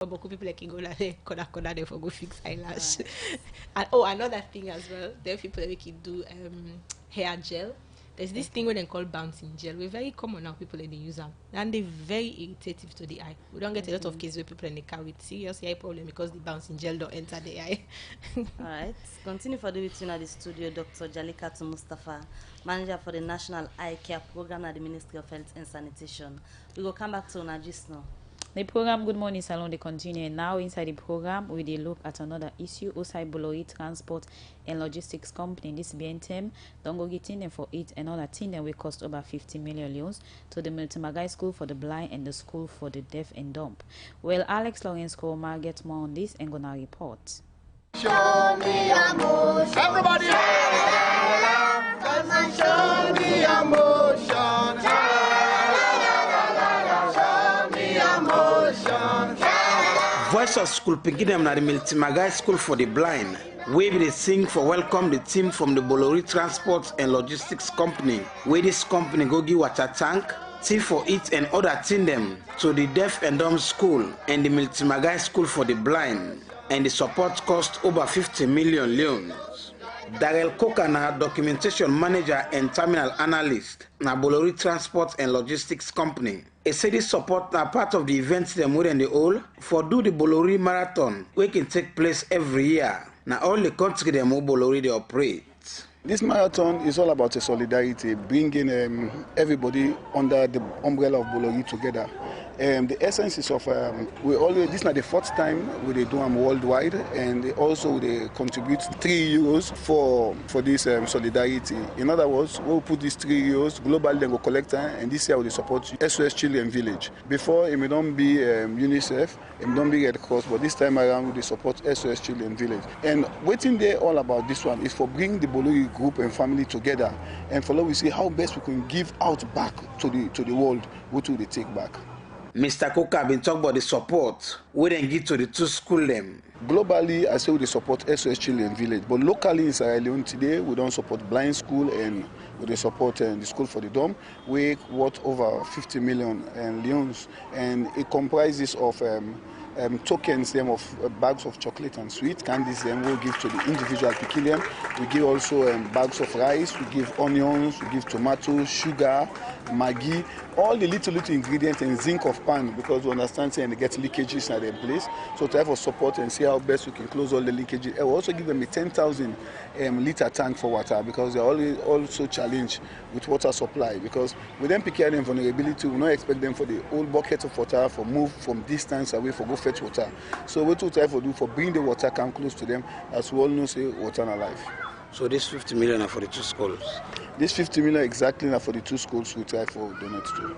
But people like Igola they for go fix eyelash. And another thing as well, there are people that can do hair gel. There's this thing where they call bouncing gel. We're very common now, people that they use them. And they're very irritative to the eye. We don't get a lot of cases where people in the car with serious eye problem because the bouncing gel don't enter the eye. Alright, continue for the between at the studio, Dr. Jalikatu Mustafa, manager for the National Eye Care Program at the Ministry of Health and Sanitation. We will come back to Najis now. The program Good Morning Salon they continue now. Inside the program we will look at another issue. Osai Bolori Transport and Logistics Company, this BNTM, don't go getting them for it. Another thing that will cost over 50 million loans to the Multimagai School for the Blind and the School for the Deaf and Dumb. Well, Alex Lawrence Koma gets more on this and gonna report. Show me emotion. Everybody, come and show me emotion. Voice of School picking them at the Multimagai School for the Blind. Where they sing for welcome the team from the Bolori Transport and Logistics Company. Where this company go give water tank, tea for it and other thing them to the Deaf and Dumb School and the Multimagai School for the Blind. And the support cost over 50 million loans. Darrell Kokana, documentation manager and terminal analyst, na Bolori Transport and Logistics Company. He said this support na part of the events them within the whole for do the Bolori Marathon, which can take place every year. Now all the country them who Bolori they operate. This marathon is all about a solidarity, bringing everybody under the umbrella of Bolori together. The essence is of this is not the fourth time we do them worldwide, and also they contribute €3 for this solidarity. In other words, we'll put these €3 globally, then go collect, and this year we support SOS Children Village. Before it may not be UNICEF, it may not be Red Cross, but this time around we support SOS Children Village. And waiting there all about this one is for bringing the Bolori group and family together, and for now we see how best we can give out back to the world. What will they take back? Mr. Koka been talking about the support we then give to the two schools them. Globally, I say we support SOS Children Village, but locally in Sierra Leone today, we don't support blind school and we support the school for the dumb. We worth over 50 million loans, and it comprises of tokens them of bags of chocolate and sweet candies. Then we'll give to the individual peculiar. We give also bags of rice. We give onions. We give tomatoes, sugar, Maggi, all the little ingredients and zinc of pan, because we understand and they get leakages at their place. So to have a support and see how best we can close all the leakages. I will also give them a 10,000 liter tank for water, because they are also challenged with water supply. Because with them picking them vulnerability, we not expect them for the old bucket of water for move from distance away for go fetch water. So what we try to do for bring the water can close to them, as we all know, say water in life. So this 50 million are for the two schools? This 50 million exactly are for the two schools we try for donate to.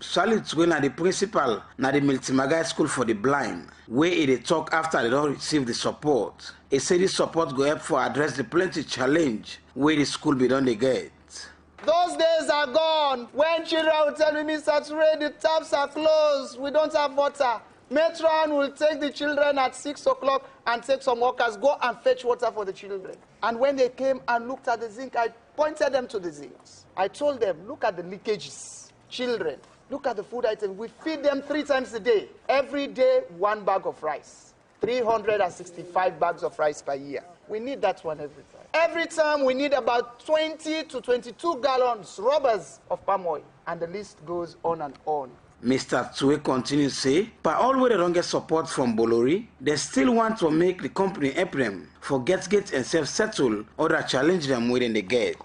Salute when the principal na the Multimagai School for the Blind, where they talk after they don't receive the support. He said this support go help for address the plenty challenge where the school be done they get. Those days are gone when children will tell me, Mr. Ture, the taps are closed, we don't have water. Metron will take the children at 6 o'clock and take some workers, go and fetch water for the children. And when they came and looked at the zinc, I pointed them to the zincs. I told them, look at the leakages. Children, look at the food items. We feed them 3 times a day. Every day, 1 bag of rice. 365 bags of rice per year. We need that one every time. Every time we need about 20 to 22 gallons, rubbers of palm oil. And the list goes on and on. Mr. Tue continues to say, but although they don't get support from Bolori, they still want to make the company help them for get and self-settle or challenge them within the gate.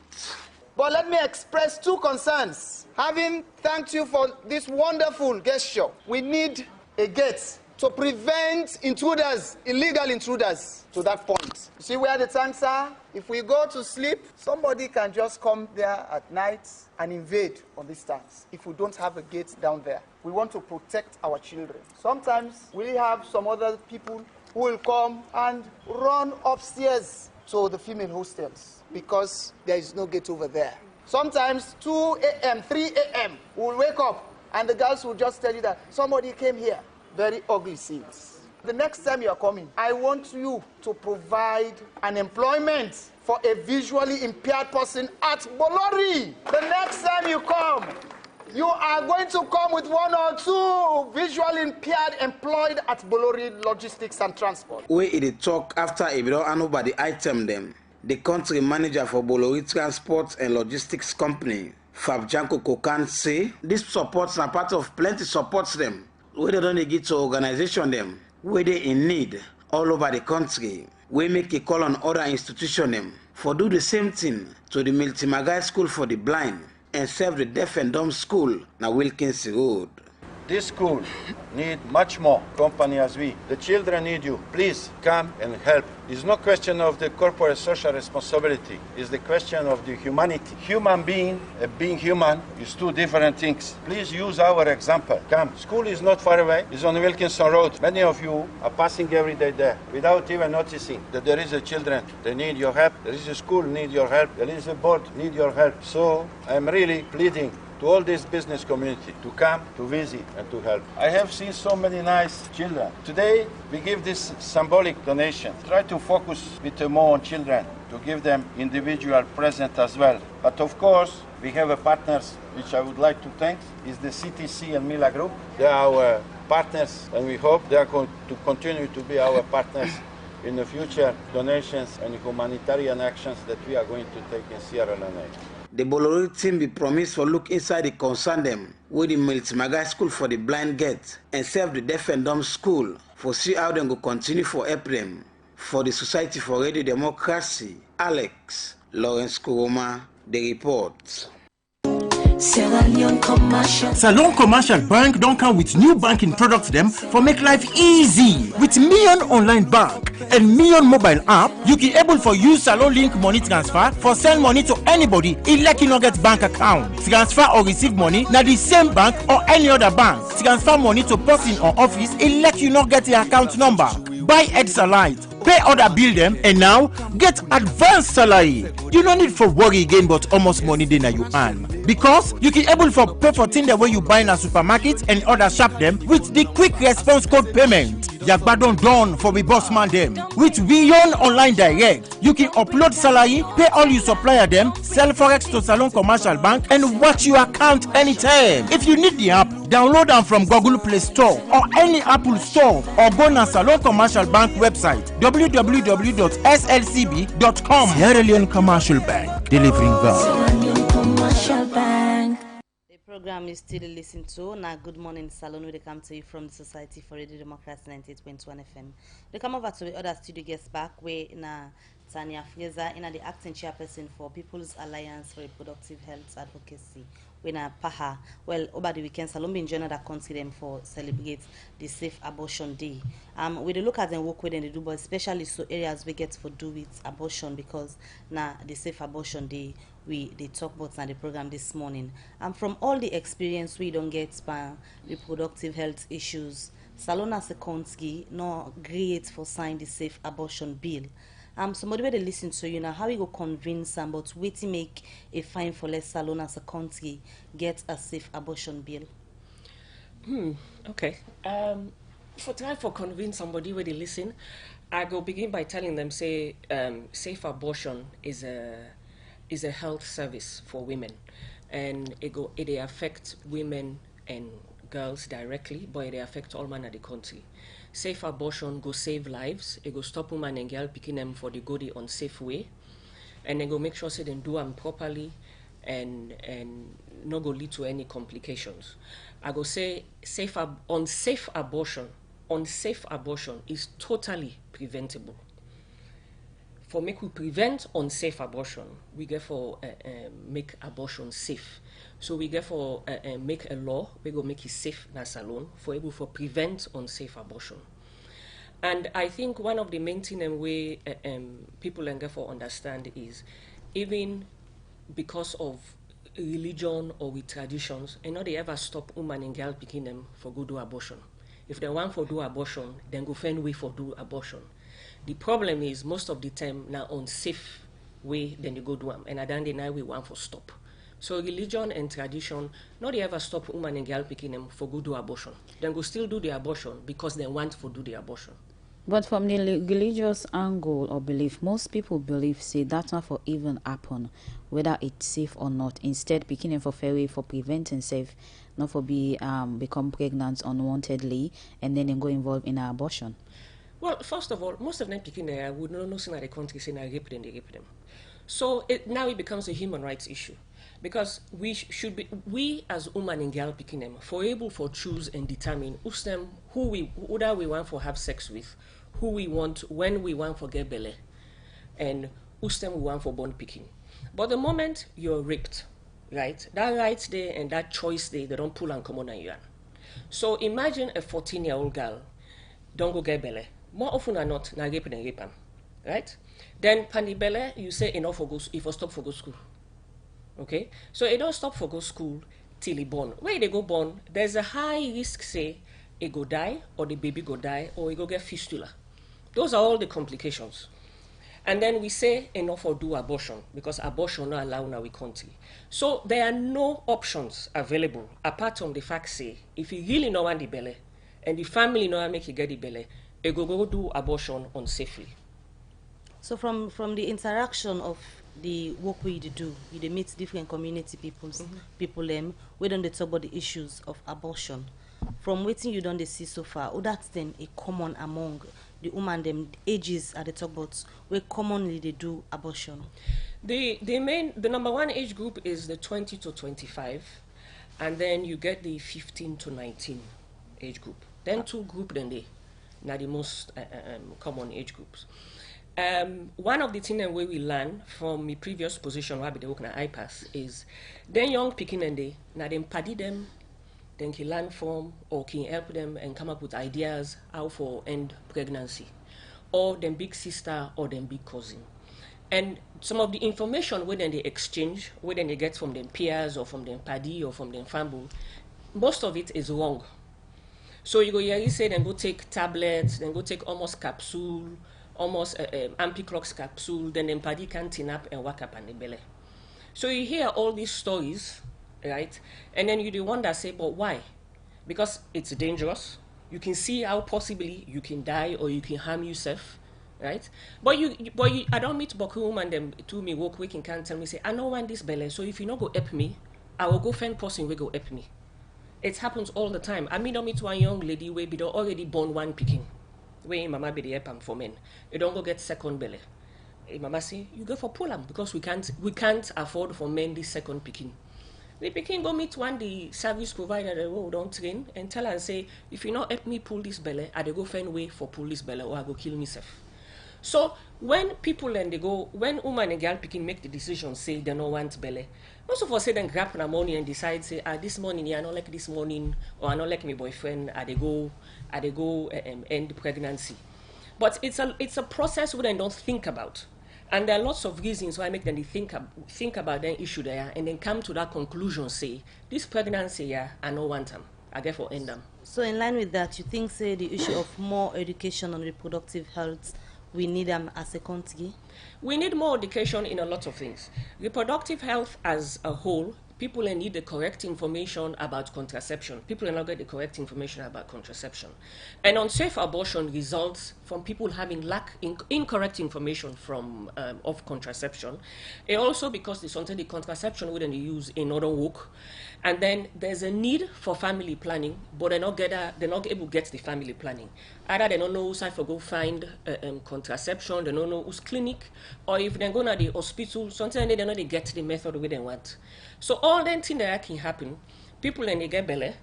But let me express 2 concerns. Having thanked you for this wonderful gesture, we need a gate to prevent intruders, illegal intruders, to that point. You see where the tanks are? If we go to sleep, somebody can just come there at night and invade on these tanks if we don't have a gate down there. We want to protect our children. Sometimes we have some other people who will come and run upstairs to the female hostels because there is no gate over there. Sometimes 2 a.m., 3 a.m., we will wake up and the girls will just tell you that somebody came here. Very ugly scenes. The next time you are coming, I want you to provide an employment for a visually impaired person at Bolori. The next time you come, You are going to come with 1 or 2 visually impaired employed at Bolori Logistics and Transport. Where it talk after a bit of by the item them. The country manager for Bolori Transport and Logistics Company, Fabjanko Kokan, say this supports are part of plenty supports them. Where they don't get to organization them, where they in need all over the country. We make a call on other institution them for do the same thing to the Miltimagai School for the Blind and serve the deaf and dumb school na Wilkins Road. This school need much more company as we. The children need you. Please come and help. It's no question of the corporate social responsibility. It's the question of the humanity. Human being and being human is 2 different things. Please use our example. Come. School is not far away. It's on Wilkinson Road. Many of you are passing every day there without even noticing that there is a children. They need your help. There is a school need your help. There is a board need your help. So I'm really pleading to all this business community to come, to visit, and to help. I have seen so many nice children. Today, we give this symbolic donation. Try to focus a bit more on children, to give them individual present as well. But of course, we have a partners which I would like to thank, is the CTC and Mila Group. They are our partners, and we hope they are going to continue to be our partners in the future donations and humanitarian actions that we are going to take in Sierra Leone. The Bolori team be promised for look inside the concern them with the Miltimagai School for the Blind get and serve the deaf and dumb school for see how them go continue for help them. For the Society for Radio Democracy, Alex Lawrence Kuroma, the report. Salon Commercial Bank don't come with new banking products them for make life easy. With Million Online Bank and Million Mobile app, you can able for use Salon Link money transfer for send money to anybody like you not get bank account. Transfer or receive money na the same bank or any other bank. Transfer money to person or office like you not get the account number. Buy Ed-Salite, pay other bill them, and now get advanced salary. You don't need for worry again, but almost money then you earn. Because you can able for pay for things the way you buy in a supermarket and other shop them with the quick response code payment. Yagbadon done for the boss man them. With Beyond Online Direct, you can upload salary, pay all your supplier them, sell forex to Salon Commercial Bank, and watch your account anytime. If you need the app, download them from Google Play Store or any Apple Store, or go to Salon Commercial Bank website www.slcb.com. Sierra Leone Commercial Bank, delivering value. The program is still listened to. Now, Good Morning Salon, where they come to you from the Society for Radio Democracy 98.1 FM. They come over to the other studio guests back, where na Tanya Fraser, the acting chairperson for People's Alliance for Reproductive Health Advocacy. When Paha, well, over the weekend, Salon been joined that country them for celebrate the Safe Abortion Day. We look at them work with them they do, but especially so areas we get for do with abortion, because now the Safe Abortion Day they talk about now the program this morning. From all the experience we don't get by reproductive health issues, Salon as a country no great for sign the Safe Abortion Bill. Somebody where they listen to you now, how we go convince them about way to make a fine for less Salon as a country get a safe abortion bill? Okay. For try for convince somebody where they listen, I go begin by telling them say safe abortion is a health service for women, and it affects women and girls directly, but it affects all men of the country. Safe abortion go save lives. It go stop women and girl picking them for the goodie on safe way, and they go make sure say they do them properly and not go lead to any complications. I go say unsafe abortion is totally preventable. For make we prevent unsafe abortion, we get for make abortion safe. So we get for make a law, we go make it safe na Salon for able for prevent unsafe abortion. And I think one of the main things we people and get for understand is even because of religion or with traditions, and not they ever stop woman and girl picking them for go do abortion. If they want for do abortion, then go find way for do abortion. The problem is most of the time now unsafe way, then you go do them, and at the end of the night we want for stop. So religion and tradition, not they ever stop woman and girl picking them for go do abortion. Then go still do the abortion because they want for do the abortion. But from the religious angle or belief, most people believe say that's not for even happen, whether it's safe or not. Instead, beginning for fair way for preventing safe, not for become pregnant unwantedly, and then go involved in an abortion. Well, first of all, most of them picking there would not know in the country saying I rape them, they rape them. So now it becomes a human rights issue. Because we as woman and girl picking them, for able for choose and determine who we want for have sex with, who we want, when we want for get belly, and we want for born picking. But the moment you're raped, right, that right there and that choice there, they don't pull and come on you. So imagine a 14-year-old girl don't go get belly. More often than not, na rape and rape, right? Then pani belly, you say enough for go, if I stop for go school. Okay, so it don't stop for go school till he born. When they go born, there's a high risk say it go die or the baby go die or it go get fistula. Those are all the complications. And then we say enough for do abortion because abortion not allowed in our country. So there are no options available apart from the fact say if you really know want the belly and the family know how make you get the belly, it go do abortion unsafely. So from the interaction of the work we do, you meet different community people we don't talk about the issues of abortion. From waiting you don't see so far, that's then a common among the woman them ages at the talk about where commonly they do abortion. The number one age group is the 20 to 25, and then you get the 15 to 19 age group. Then two group then they now the most common age groups. One of the things that we learn from my previous position where they work at IPAS is then young picking and they now them paddy them, then can learn from or can help them and come up with ideas how for end pregnancy, or them big sister or them big cousin. And some of the information where then they exchange, where then they get from them peers or from them paddy or from them family, most of it is wrong. So you go here, you say then go take tablets, then go take almost capsule, almost ampiclox capsule, then them paddy can tin up and wake up on the belly. So you hear all these stories, right? And then you the one that say, but why? Because it's dangerous. You can see how possibly you can die or you can harm yourself, right? But I don't meet Bokum and them to me walk waking can't tell me say, I don't want this belly. So if you not go help me, I will go find person will go help me. It happens all the time. I don't meet one young lady where be already born one picking. Where mama be the help for men. You don't go get second belly. Mama say, you go for pull-up because we can't afford for men this second picking. The picking go meet one the service provider that don't train and tell her and say, if you not help me pull this belly, I go find way for pull this belly or I go kill myself. So when people and when woman and girl picking make the decision say they don't want belly, most of us say then grab in the morning and decide say this morning I don't like this morning or I don't like my boyfriend, I go end pregnancy. But it's a process we then don't think about. And there are lots of reasons why I make them think about the issue there and then come to that conclusion, say, this pregnancy, I don't want them. I get for end them. So in line with that, you think, say, the issue of more education on reproductive health, we need them as a country? We need more education in a lot of things. Reproductive health as a whole, people need the correct information about contraception. People not get the correct information about contraception. And unsafe abortion results from people having incorrect information from of contraception. And also because the contraception wouldn't use in other work. And then there's a need for family planning, but they're not able to get the family planning. Either they don't know who's to go find contraception, they don't know who's clinic, or if they go to the hospital, sometimes they don't know they get the method where they want. So all that thing that can happen, people then they get belly,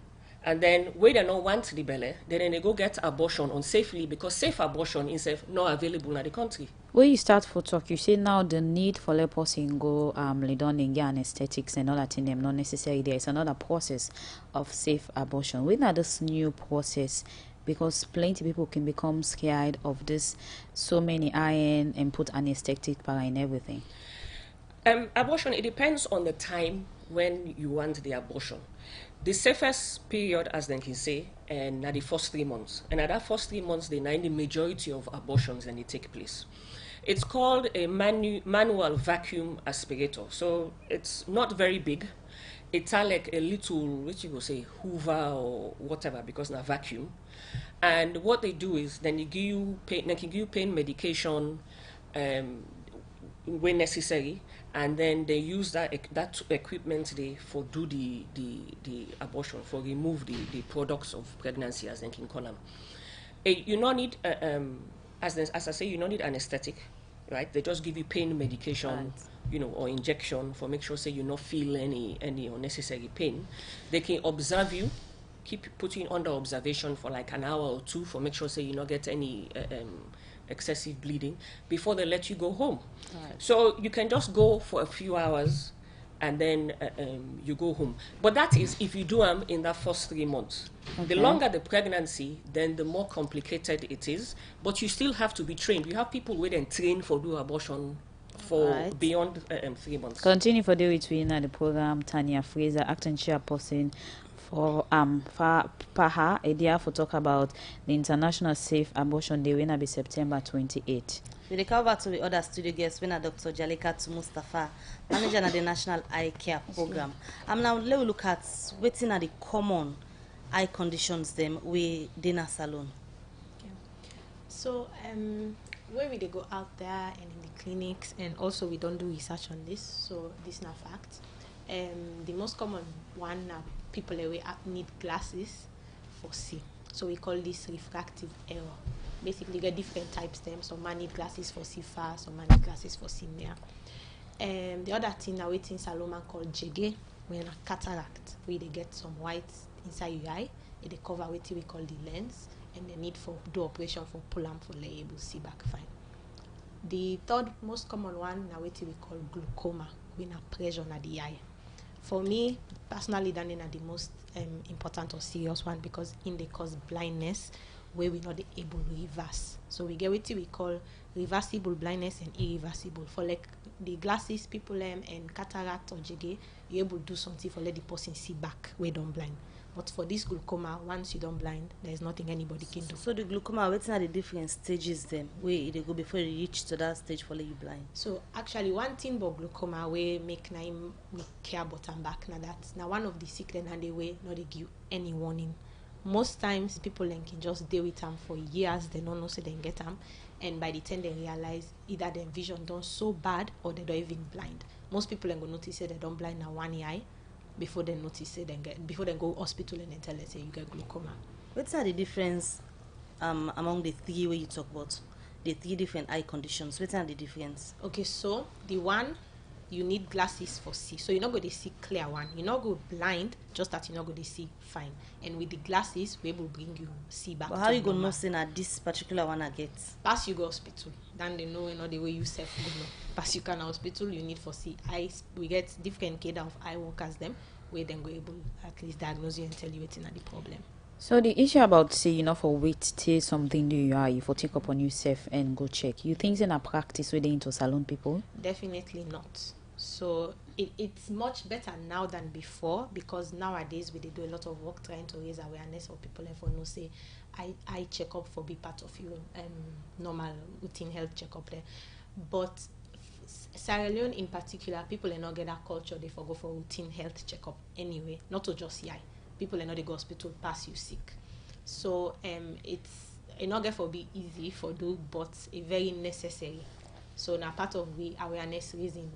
and then where they don't want the belly, then they go get abortion unsafely because safe abortion is not available in the country. When you start for talk, you say now the need for let person go lay down in anesthetics and all that in them not necessary. There is another process of safe abortion. When are this new process? Because plenty people can become scared of this, so many iron and put anesthetic power in everything. Abortion, it depends on the time when you want the abortion. The safest period, as they can say, and are the first 3 months. And at that first 3 months, the majority of abortions and they take place. It's called a manual vacuum aspirator. So it's not very big. It's like a little, what you go say, Hoover or whatever, because it's a vacuum. And what they do is then they can give you pain medication when necessary, and then they use that equipment they for do the abortion, for remove the products of pregnancy, as they can call them. You don't need as I say, you don't need anesthetic, right? They just give you pain medication, right, you know, or injection for make sure say you not feel any unnecessary pain. They can observe you, keep putting under observation for like an hour or two for make sure say you not get any excessive bleeding before they let you go home. Right. So you can just go for a few hours and then you go home. But that is if you do them in that first 3 months. Okay. The longer the pregnancy, then the more complicated it is. But you still have to be trained. You have people who then train for do abortion for beyond 3 months. Continue for the between the program. Tanya Fraser, acting chairperson for PAHA, idea for talk about the International Safe Abortion Day when be September 28. We cover to the other studio guests when Dr. Jalika Mustafa, manager of the National Eye Care Program. I'm now look at waiting at the common eye conditions them we dinner salon. Okay. So where we they go out there and in the clinics, and also we don't do research on this, so this is not fact. The most common one people need glasses for see. So we call this refractive error. Basically, you get different types them. Some man need glasses for see far, some man need glasses for see near. The other thing now waiting Salon called jege, when a cataract, where they get some white inside your eye, and they cover what we call the lens, and they need for do operation for pull them for they able to see back fine. The third most common one now what we call glaucoma, when a pressure on the eye. For me personally, that is the most important or serious one, because in they cause blindness where we're not able to reverse. So we get what we call reversible blindness and irreversible. For like the glasses people and cataract or jege, you're able to do something for let the person see back where don't blind. But for this glaucoma, once you don't blind, there's nothing anybody can do. So the glaucoma, what are the different stages then where they go before you reach to that stage for you blind? So actually one thing about glaucoma where make care about and back now that's now one of the sickness and the way not they give any warning. Most times people can just deal with them for years, they don't know so they can get them, and by the time they realize either their vision done so bad or they don't even blind. Most people ain't gonna notice that they don't blind now one eye before they notice it, before they go hospital and then tell them say you get glaucoma. What's the difference among the three where you talk about the three different eye conditions? What's the difference? Okay, so the one you need glasses for see, so you're not going to see clear one. You're not going blind, just that you're not going to see fine. And with the glasses, we will bring you see back. But how you going to know say that this particular one I get? Pass you go hospital, then they know the way you self go know. Pass you can hospital, you need for see eyes. We get different cadre of eye workers them, where then go able at least diagnose you and tell you what's the problem. So the issue about say for wait till something do you are for take up on yourself and go check. You think in a practice where they into salon people? Definitely not. So it's much better now than before, because nowadays we do a lot of work trying to raise awareness of people and for no say eye checkup for be part of your normal routine health checkup there. But Sierra Leone in particular, people are not get that culture they go for routine health checkup anyway, not to just see eye. People are not they go hospital pass you sick. So it's not get for be easy for do, but a very necessary. So now part of the awareness reason,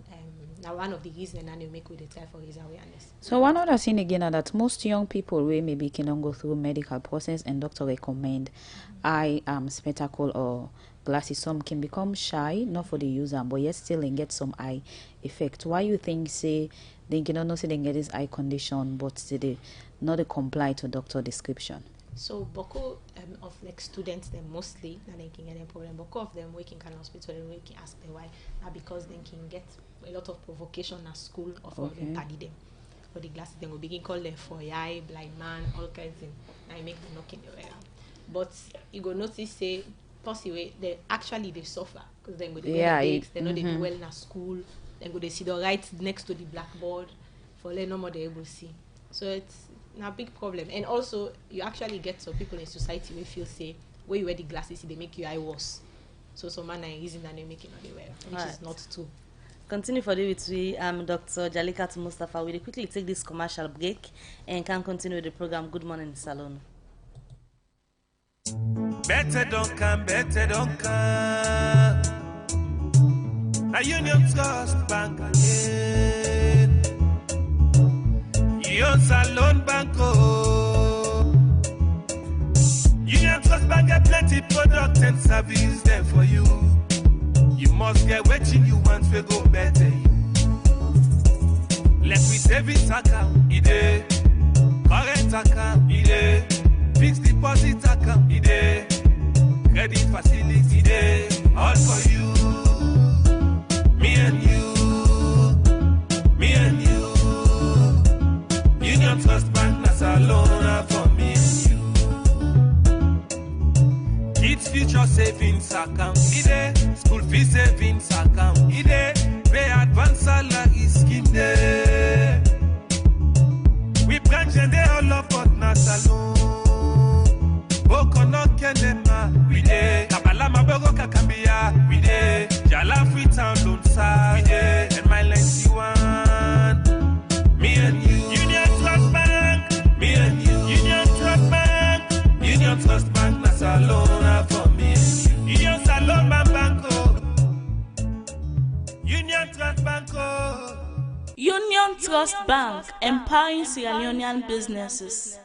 now one of the reasons and you make with the try for is awareness. So one other thing again that most young people where maybe cannot go through medical process and doctor recommend eye spectacle or glasses, some can become shy, not for the user, but yet still and get some eye effect. Why you think say they cannot know say they get this eye condition, but they not comply to doctor description? So Boko of like students them mostly now they can get a problem. Boko of them working in hospital and working ask them why now because they can get a lot of provocation at school or for them party them. For the glasses they will begin call them for eye, blind man, all kinds of things. Now you make them knocking the way out. But you go notice say possibly they suffer because they go they know they do well in a school, then go they see the right next to the blackboard for let no more they able to see. So it's a big problem. And also you actually get some people in society who feel say where you wear the glasses they make your eye worse. So some man are reason that they make it not they wear, which is not true. Continue for the with Dr. Jalika Mustafa. We'll quickly take this commercial break and can continue with the program Good Morning Salon. Better don't come, better don't come. A Union Trust Bank again. Your Salon Banco. Union Trust Bank get plenty product and service there for you. You must get what you want to go better. Let me savings account, ide. Current account, ide. Fixed deposit account, ide. Credit facility, ide. All for you. Me and you. Me and you. Union Trust Bank, na Salon for me and you. Kids future savings account, ide. School fee savings account, ide. Pay advance salary scheme, ide. We branch and they all up but na Salon. Boko no kenema, we ide. Kabala mabego kakambia, we ide. Jala Freetown don't sa, we ide. And my lengthy one, me and you. Union Trust Bank, me and you. Union Trust Bank, Union Trust Bank, na Salon for me and you. Union Salon Banco, Union Trust Banco. Union Trust Bank, empowering Sierra Leonean businesses.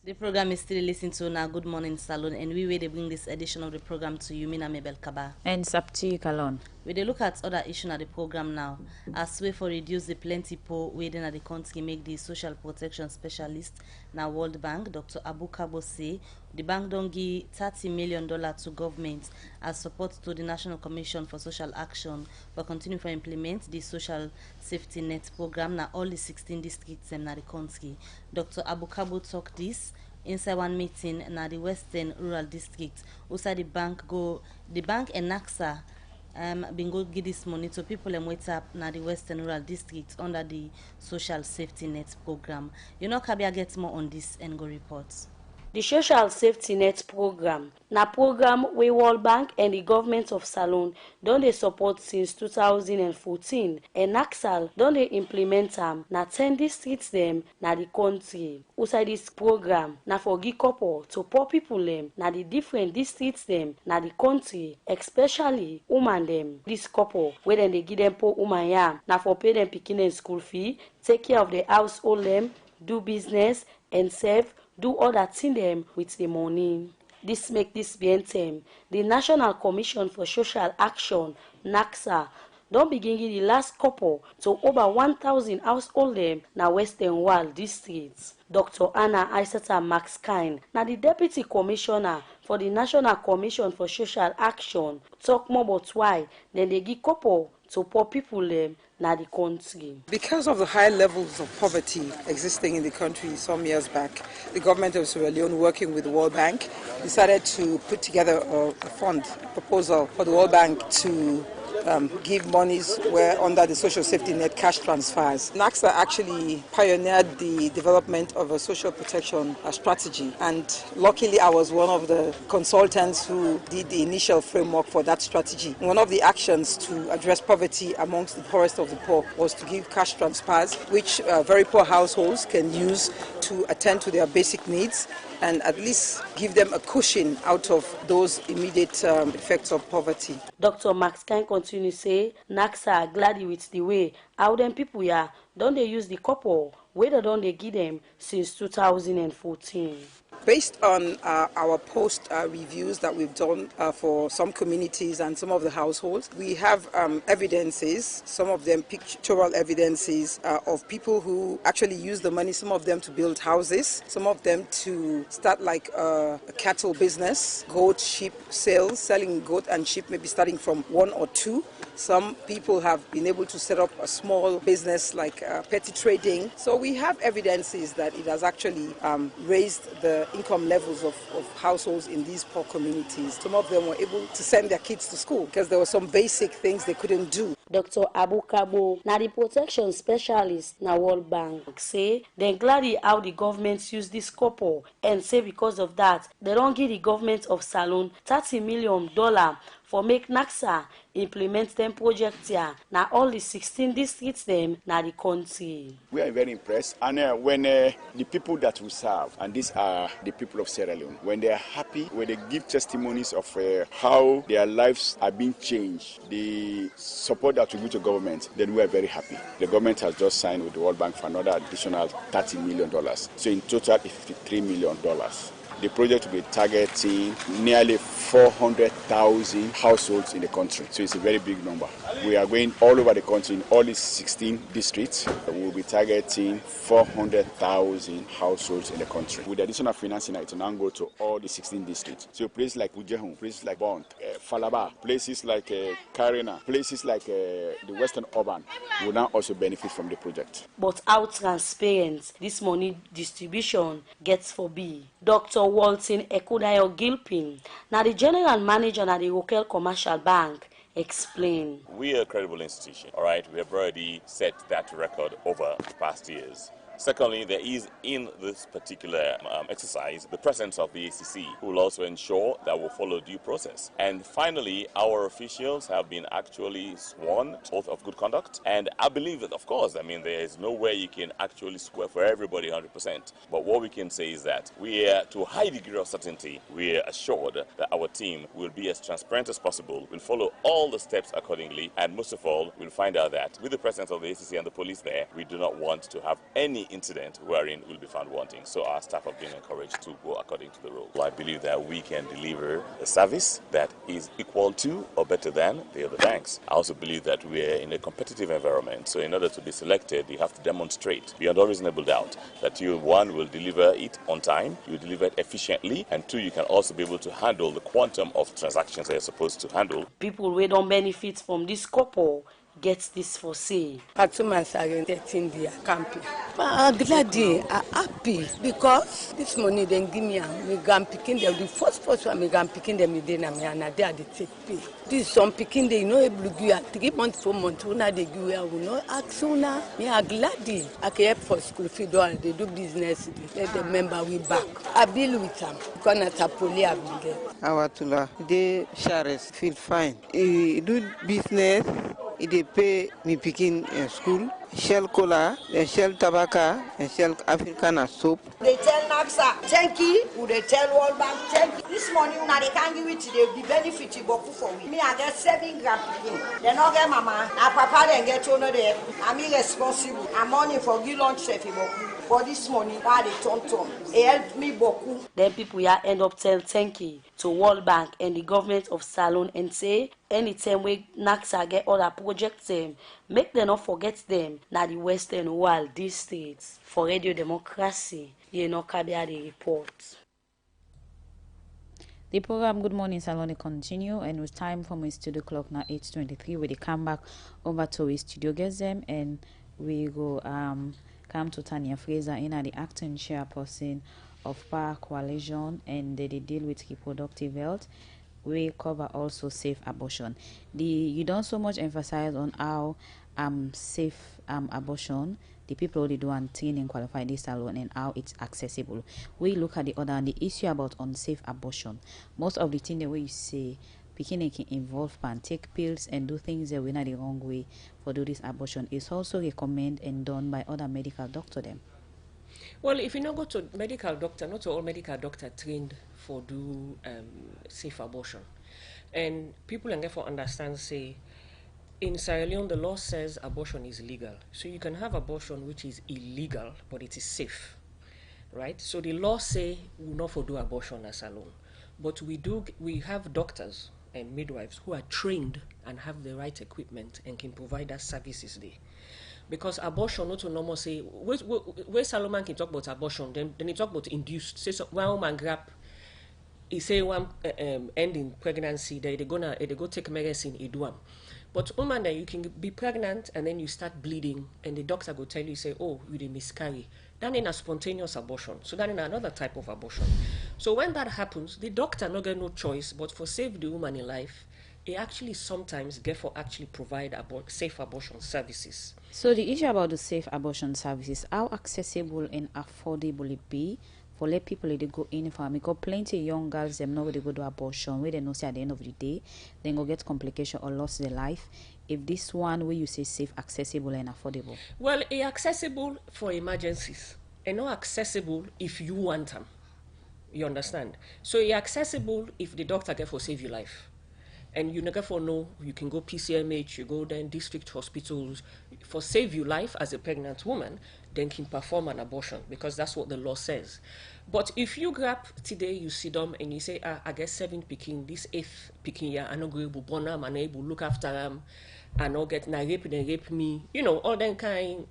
The program is still listening to now. Good Morning Salon, and we will bring this edition of the program to you, Mina Mebel Kaba. And Sapti Kalon. We look at other issues at the program now. As way for reduce the plenty poor waiting at the country, make the social protection specialist now World Bank, Dr. Advocacy say the bank don't give $30 million to government as support to the National Commission for Social Action, but continue to implement the social safety net program now all the 16 districts in the country. Dr. Advocacy talk this inside one meeting na the Western Rural District. Also the bank and NACSA been go give this money to people and wait up na the Western Rural District under the social safety net program. You know, Kabia gets more on this and go reports. The Social Safety Net Program na program where World Bank and the government of Salon don dey support since 2014, and NACSAL don dey implement am na 10 districts dem na the country. Outside this program na for give couple to poor people dem na the different districts dem na the country, especially woman dem. This couple wey dem dey give them poor woman yam na for pay them pikin dem school fee, take care of the household dem, do business and save, do other thing them with the money. This make this BNTM, the National Commission for Social Action, NACSA, don't begin give the last couple to over 1,000 household them na Western World districts. Dr. Anna Isata Max Kine, na the Deputy Commissioner for the National Commission for Social Action, talk more about why then they give couple to poor people them na the country. Because of the high levels of poverty existing in the country some years back, the government of Sierra Leone, working with the World Bank, decided to put together a fund proposal for the World Bank to give monies where under the social safety net cash transfers. NACSA actually pioneered the development of a social protection strategy, and luckily I was one of the consultants who did the initial framework for that strategy. One of the actions to address poverty amongst the poorest of the poor was to give cash transfers, which very poor households can use to attend to their basic needs and at least give them a cushion out of those immediate effects of poverty. Dr. Max Kine continue to say, NACSA are glad with the way how them people don't they use the couple, whether don't they give them since 2014. Based on our post reviews that we've done for some communities and some of the households, we have evidences, some of them pictorial evidences of people who actually use the money, some of them to build houses, some of them to start like a cattle business, goat, sheep sales, selling goat and sheep, maybe starting from 1 or 2. Some people have been able to set up a small business like petty trading. So we have evidences that it has actually raised the income levels of households in these poor communities. Some of them were able to send their kids to school because there were some basic things they couldn't do. Dr. Abu Kabo, na the protection specialist na World Bank, say dem glad how the government use this couple and say because of that, they don't give the government of Salon $30 million for make NACSA implement them project here. Now all the 16 districts them na the country. We are very impressed, and when the people that we serve, and these are the people of Sierra Leone, when they are happy, when they give testimonies of how their lives are being changed, the support that we give to government, then we are very happy. The government has just signed with the World Bank for another additional $30 million. So in total, it's $53 million. The project will be targeting nearly 400,000 households in the country. So it's a very big number. We are going all over the country in all these 16 districts. We will be targeting 400,000 households in the country. With the additional financing, it will now go to all the 16 districts. So places like Ujehun, places like Bond, Falaba, places like Karina, places like the Western Urban will now also benefit from the project. But how transparent this money distribution gets for be. Dr. Walton Ekudayo Gilpin, now the general manager at the local commercial bank, explain. We are a credible institution, all right? We have already set that record over the past years. Secondly, there is in this particular exercise the presence of the ACC, who will also ensure that we'll follow due process. And finally, our officials have been actually sworn oath of good conduct. And I believe that, of course, there is no way you can actually swear for everybody 100%. But what we can say is that we are, to a high degree of certainty, we are assured that our team will be as transparent as possible, will follow all the steps accordingly, and most of all, we'll find out that with the presence of the ACC and the police there, we do not want to have any incident wherein we'll be found wanting. So our staff have been encouraged to go according to the rule. I believe that we can deliver a service that is equal to or better than the other banks. I also believe that we're in a competitive environment. So in order to be selected, you have to demonstrate beyond all reasonable doubt that you, one, will deliver it on time, you deliver it efficiently, and two, you can also be able to handle the quantum of transactions that you're supposed to handle. People who don't benefit from this couple gets this for sale. Fatuma in their camping. I'm glad I'm happy because this money then give me I'm picking them. The first one I'm picking them again and they are the take pay. This some picking they know able to give 3 months, 4 months, now they give will not ask now. Me I'm glad I can help for school fee and they do business. Let the member we back. I bill with them. Because I probably have been Awatula, they shares feel fine. He do business. They pay me picking in school, shell cola, and shell tobacco, and shell African soap. They tell NACSA, thank you. They tell World Bank, thank you. This money, now they can't give it to them. The benefit is for me. I get 7 grand picking. They not get mama. Now papa then get to know them. I'm irresponsible. I'm money for give lunch chef. For this money, why they turn. It helped me beaucoup. Then people here end up tell thank you to World Bank and the government of Salon and say anytime we NACSA get other projects them, make them not forget them. Now the Western world, these states for Radio Democracy, you know, Kabia the report. The program Good Morning Salon continue, and it's time for my studio clock now 8:23. We come back over to our studio guest them, and we go come to Tanya Fraser in the acting chairperson of Power Coalition, and they deal with reproductive health. We cover also safe abortion. You don't so much emphasize on how safe abortion the people who do and train and qualify this salon and how it's accessible. We look at the other and the issue about unsafe abortion. Most of the thing the way you say picking can involve and take pills and do things that we're not the wrong way for do this abortion is also recommended and done by other medical doctor them. Well, if you not go to medical doctor, not all medical doctor trained for do safe abortion. And people and therefore understand say in Sierra Leone the law says abortion is legal. So you can have abortion which is illegal but it is safe. Right? So the law say we not for do abortion as alone. But we have doctors and midwives who are trained and have the right equipment and can provide us services there. Because abortion, not to normal say, where Salomon can talk about abortion, then he talk about induced. Say so, one woman grab, he say one ending pregnancy, they go take medicine, he do them. But woman that you can be pregnant and then you start bleeding and the doctor go tell you, say, oh, you did miscarry. Then in a spontaneous abortion. So then in another type of abortion. So when that happens, the doctor not get no choice but for save the woman in life, it actually sometimes get for actually provide safe abortion services. So the issue about the safe abortion services, how accessible and affordable it be for let people they go in for, because plenty of young girls them know where they go do abortion, where they know say at the end of the day then go get complication or lost their life. If this one where you say safe, accessible and affordable. Well, it accessible for emergencies and not accessible if you want them. You understand? So it accessible if the doctor get for save your life. And you never for know, you can go PCMH, you go then district hospitals for save your life as a pregnant woman, then can perform an abortion because that's what the law says. But if you grab today, you see them and you say, I get 7 picking, this 8th picking, yeah, I'm not going to born them, I'm able to look after them, and not get rape me, you know, all that kind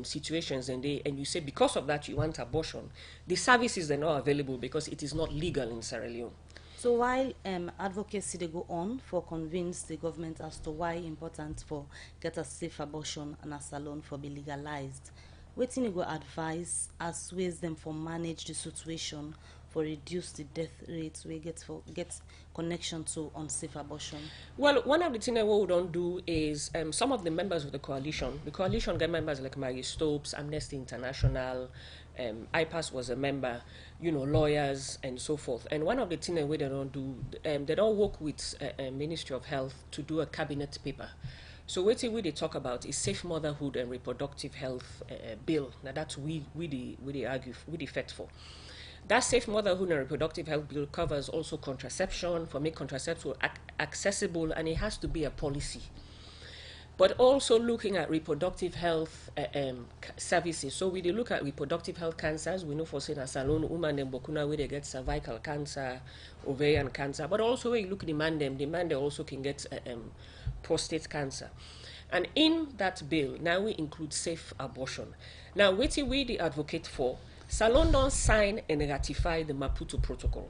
situations, and you say because of that you want abortion, the services are not available because it is not legal in Sierra Leone. So while advocacy they go on for convince the government as to why important for get a safe abortion and a salon for be legalized, wetin you go advise as ways them for manage the situation for reduce the death rates we get connection to unsafe abortion? Well, one of the things that we don't do is some of the members of the coalition get members like Mary Stopes, Amnesty International, IPAS was a member, you know, lawyers and so forth. And one of the things that they don't do, they don't work with Ministry of Health to do a cabinet paper. So what they talk about is safe motherhood and reproductive health bill. Now that's we argue, we fight for. That safe motherhood and reproductive health bill covers also contraception, for make contraception accessible, and it has to be a policy. But also looking at reproductive health services. So we look at reproductive health cancers. We know for saying a Salon, women and Bokuna where they get cervical cancer, ovarian cancer. But also when you look at the man they also can get prostate cancer. And in that bill, now we include safe abortion. Now, what we advocate for, Salon don't sign and ratify the Maputo Protocol.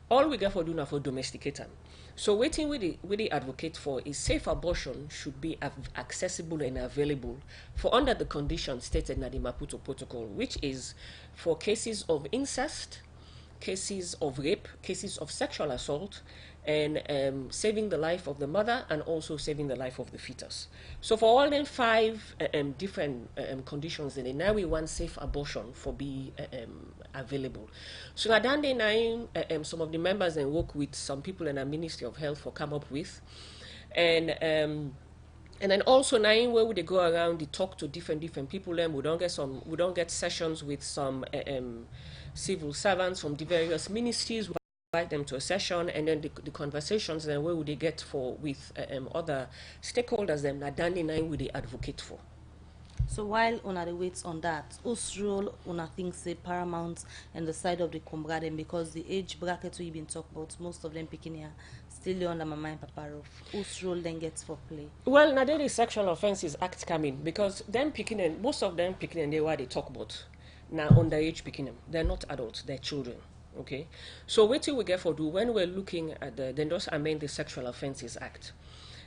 All we get for do now for domesticate them. So waiting we advocate for is safe abortion should be accessible and available for under the conditions stated in the Maputo Protocol, which is for cases of incest, cases of rape, cases of sexual assault, and saving the life of the mother and also saving the life of the fetus. So for all them 5 different conditions, then now we want safe abortion for be available. So now then some of the members and work with some people in the Ministry of Health for come up with, and then also now where would they go around, they talk to different people. Then we don't get sessions with some civil servants from the various ministries. We invite them to a session, and then the conversations then where would they get for with other stakeholders them that then would they advocate for. So while una the waits on that, whose role una think say paramount and the side of the comrade, because the age bracket we been talk about, most of them picking here still under my mind papa roof. Whose role then gets for play? Well, now there is Sexual Offences Act coming, because them picking and most of them picking and they what they talk about. Now underage picking them. They're not adults, they're children. Okay. So what we get for do when we're looking at then just amend the Sexual Offences Act.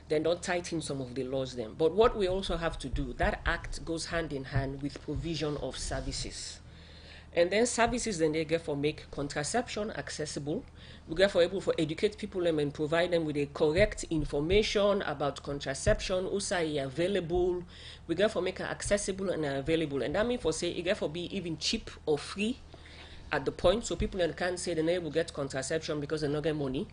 Then don't tighten some of the laws then. But what we also have to do, that act goes hand in hand with provision of services. And then services then they get for make contraception accessible. We get for able for educate people and provide them with the correct information about contraception, also available. We get for make it accessible and available. And that means for say it get for be even cheap or free at the point, so people then can't say they will get contraception because they don't get money.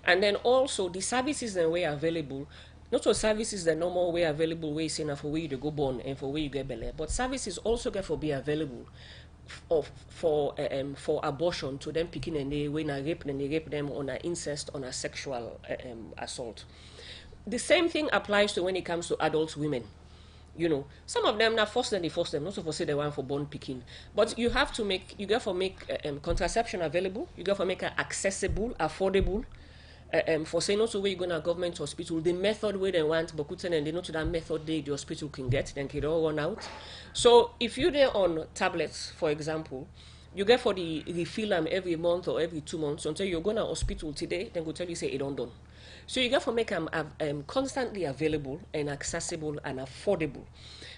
And then also the services that were available, not all services that normal way available way saying for where you go born and for where you get belly, but services also get for be available for abortion to them picking and they when I rape and they rape them on an incest, on a sexual assault. The same thing applies to when it comes to adult women. You know, some of them not force them, they force them. Not for say they want for born picking, but you have to make contraception available. You got to make it accessible, affordable. For saying also where you go to a government hospital, the method where they want, but and they know to that method the hospital can get, then it all run out. So if you're there on tablets, for example, you get for the refill them every month or every 2 months until you're going to hospital today, then go tell you say it don't done. So you got to make them constantly available and accessible and affordable.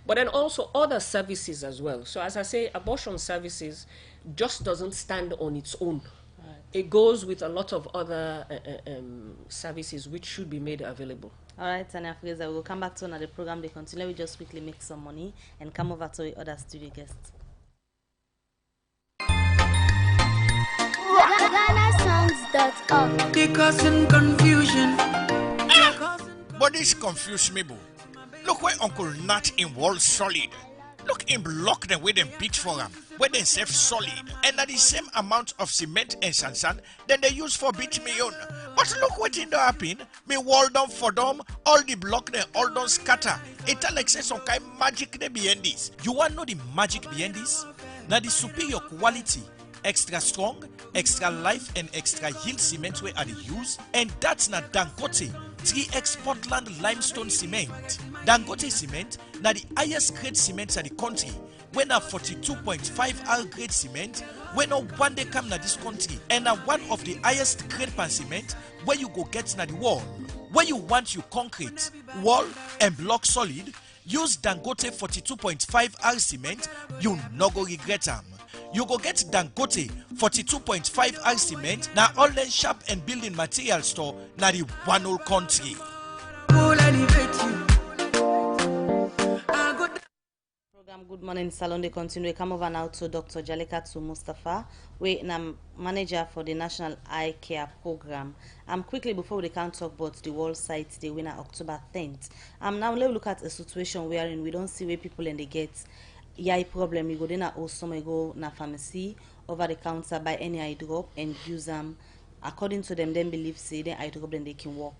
But then also other services as well. So as I say, abortion services just doesn't stand on its own. It goes with a lot of other services which should be made available. All right, Tanya Fraser, we will come back to another program. They continue. We just quickly make some money and come over to the other studio guests. GhanaSongs.org. They causing confusion. But this confuse me, boo. Look where Uncle Nat in Wall Solid. Look him block them with them beat for them, where they save solid. And at the same amount of cement and sand then they use for beat me on. But look what in the happen. Me wall down for them, all the block they all don't scatter. It like say some kind magic they behind this. You want to know the magic behind this? Now the superior quality, extra strong, extra life and extra yield cement where are the use, and that's not Dangote 3X Portland limestone cement. Dangote cement na the highest grade cement in the country. When a 42.5 R grade cement, when no one day come na this country, and a one of the highest grade pan cement where you go get na the wall. Where you want you concrete, wall and block solid, use Dangote 42.5 R cement, you no go regret them. You go get Dangote 42.5 R cement na online shop and building material store na the one whole country. Program Good Morning Salon, they continue. Come over now to Dr. Jalekatu Mustafa, we am manager for the National Eye Care Program. Quickly before we can talk about the World Sight Day winner October 10th. Now let's look at a situation wherein we don't see where people and they get eye problem. You go then also go na pharmacy over the counter buy any eye drop and use them. According to them, then believe say then eye drop then they can work.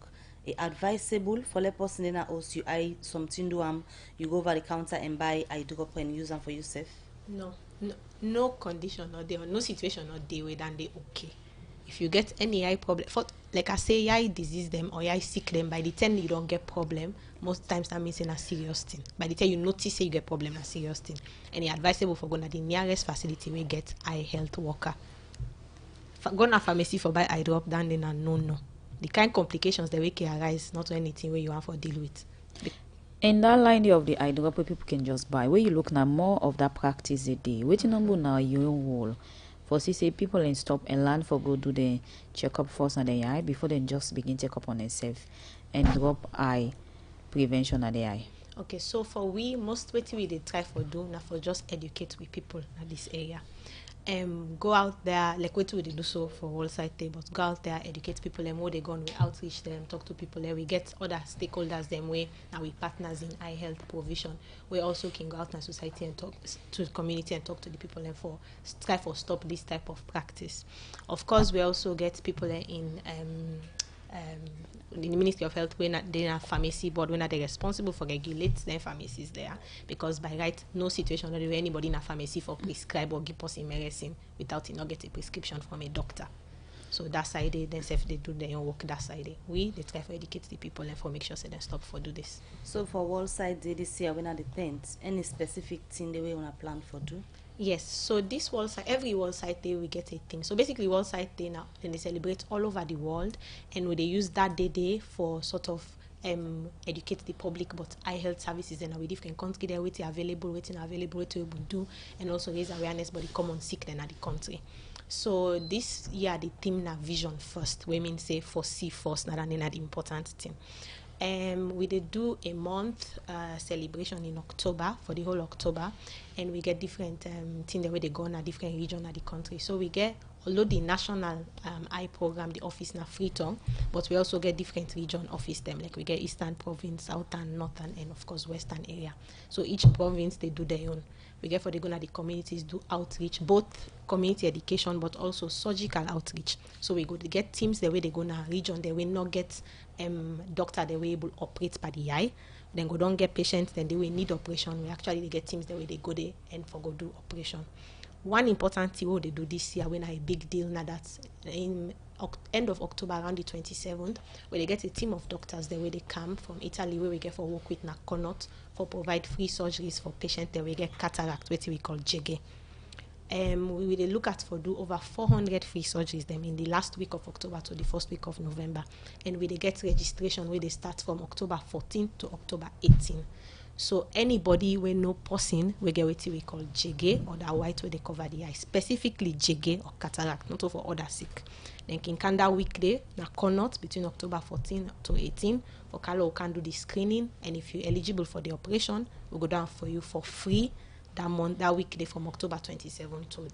It advisable for the person then also you eye something do you go over the counter and buy eye drop and use them for yourself. No condition or there, no situation or day where then they okay. If you get any eye problem, for like I say, eye disease them or eye sick them, by the time you don't get problem, most times that means in a serious thing. By the time you notice say you get problem, a serious thing. And it's advisable for going to the nearest facility where get eye health worker. Go to pharmacy for buy eye drop, then no. The kind of complications that we can arise, not anything where you have to deal with. In that line of the eye drop, people can just buy. Where you look now, more of that practice a day. Waiting number now your wall. For say people and stop and learn for go do the checkup first on the eye before they just begin check up on themselves and drop eye prevention at the eye. Okay, so for we most what we they try for do now for just educate with people at this area. Go out there like what we do so for World Sight Day, but go out there, educate people and where they gone, we outreach them, talk to people and we get other stakeholders them way now we partners in eye health provision. We also can go out in society and talk to the community and talk to the people and for try for stop this type of practice. Of course we also get people in the Ministry of Health, when they are pharmacy board, when they're responsible for regulate their pharmacies there, because by right, no situation where anybody in a pharmacy for prescribe or give us a medicine without not get a prescription from a doctor. So that side they themselves they do their own work that side. They try to educate the people and for make sure they stop for do this. So for World Sight Day this year, when at the 10th, any specific thing they want to plan for do? Yes, so this World Sight, every World Sight Day we get a thing. So basically World Sight Day now, then they celebrate all over the world, and they use that day for sort of educate the public about eye health services and with different country there waiting available what to do, and also raise awareness about the common sickness in the country. So this year the theme na vision first, women say foresee first, not an important thing. We did do a month celebration in October for the whole October, and we get different things the way they go in a different region of the country. So we get, although the national eye program, the office na Freetown, but we also get different region office them, like we get Eastern Province, Southern, Northern, and of course Western area. So each province they do their own. We get for the gonna the communities do outreach, both community education but also surgical outreach. So we go to get teams the way they go na region, they will not get doctor they will able operate by the eye. Then go don't get patients, then they will need operation. We actually they get teams the way they go there and for go do operation. One important thing what they do this year when a big deal now that's in end of October around the 27th, where they get a team of doctors the way they come from Italy where we get for work with Nakonot for provide free surgeries for patients that we get cataract, what we call jege. We will look at for do over 400 free surgeries them in the last week of October to the first week of November, and we they get registration where they start from October 14 to October 18. So anybody with no person we get what we call jege, or that white where they cover the eye, specifically jege or cataract, not for other sick. Then Kinkanda weekday na Connaught between October 14 to 18. For Kalo we can do the screening, and if you're eligible for the operation, we'll go down for you for free that weekday from October 27 to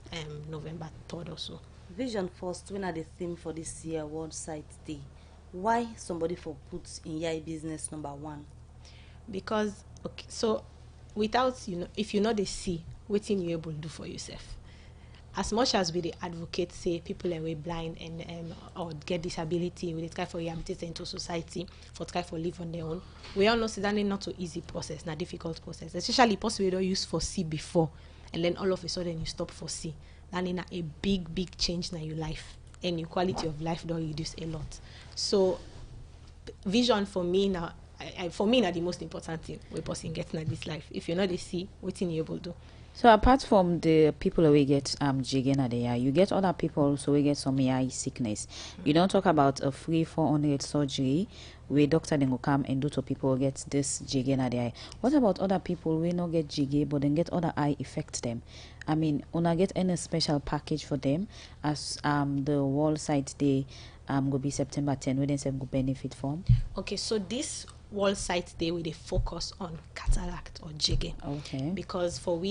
November 3rd or so. Vision First, when are the theme for this year World Sight Day? Why somebody for put in your business number 1? Because okay, so without if you know the see, what you able to do for yourself. As much as we the advocate say people are way blind and or get disability, we try for rehabilitate into society, for try for live on their own. We all know that not so easy process, not difficult process. Especially possibly don't use for C before, and then all of a sudden you stop for C. That in a big change in your life, and your quality of life don't reduce a lot. So vision for me now. For me, the most important thing we person getting at this life. If you're not the see, what you able to do. So apart from the people we get jigging at the eye, you get other people also we get some eye sickness. You don't talk about a free 400 surgery where doctor then go come and do to people who get this jigging at the eye. What about other people we not get jiggy but then get other eye affect them? I mean, una get any special package for them as the World Sight Day go be September 10 where they say go benefit from? Okay, so this World Sight Day with a focus on cataract or jiggy. Okay. Because for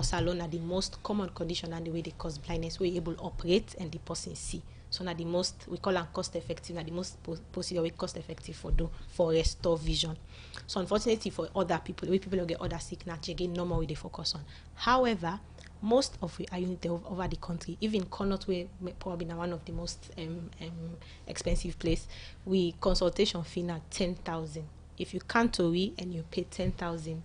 Salon are the most common condition and the way they cause blindness, we're able to operate and the person see. So now the most we call them cost effective, now the most procedure we cost effective for restore vision. So unfortunately for other people, we people who get other sick now jiggy normal we they focus on. However, most of our units over the country, even Connaught, we probably now one of the most expensive place, we consultation fee now 10,000. If you can't worry and you pay 10,000,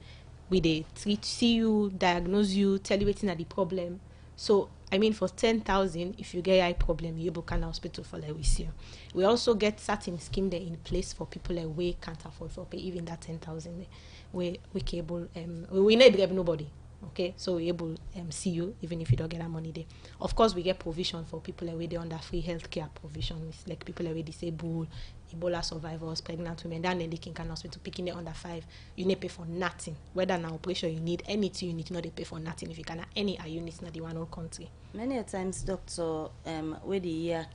we they see you, diagnose you, tell you what's the problem. So I mean, for 10,000, if you get eye problem, you able can hospital for like we see. We also get certain scheme there in place for people like we can't afford for pay even that 10,000. We able we need to have nobody. Okay, so we're able see you even if you don't get that money there. Of course, we get provision for people where they under free healthcare provision, like people where disabled, Ebola survivors, pregnant women. Then they can hospital picking it under 5. You need pay for nothing. Whether an operation you need, anything you need, not they pay for nothing. If you can any units, not the one whole country. Many a times, doctor, where the year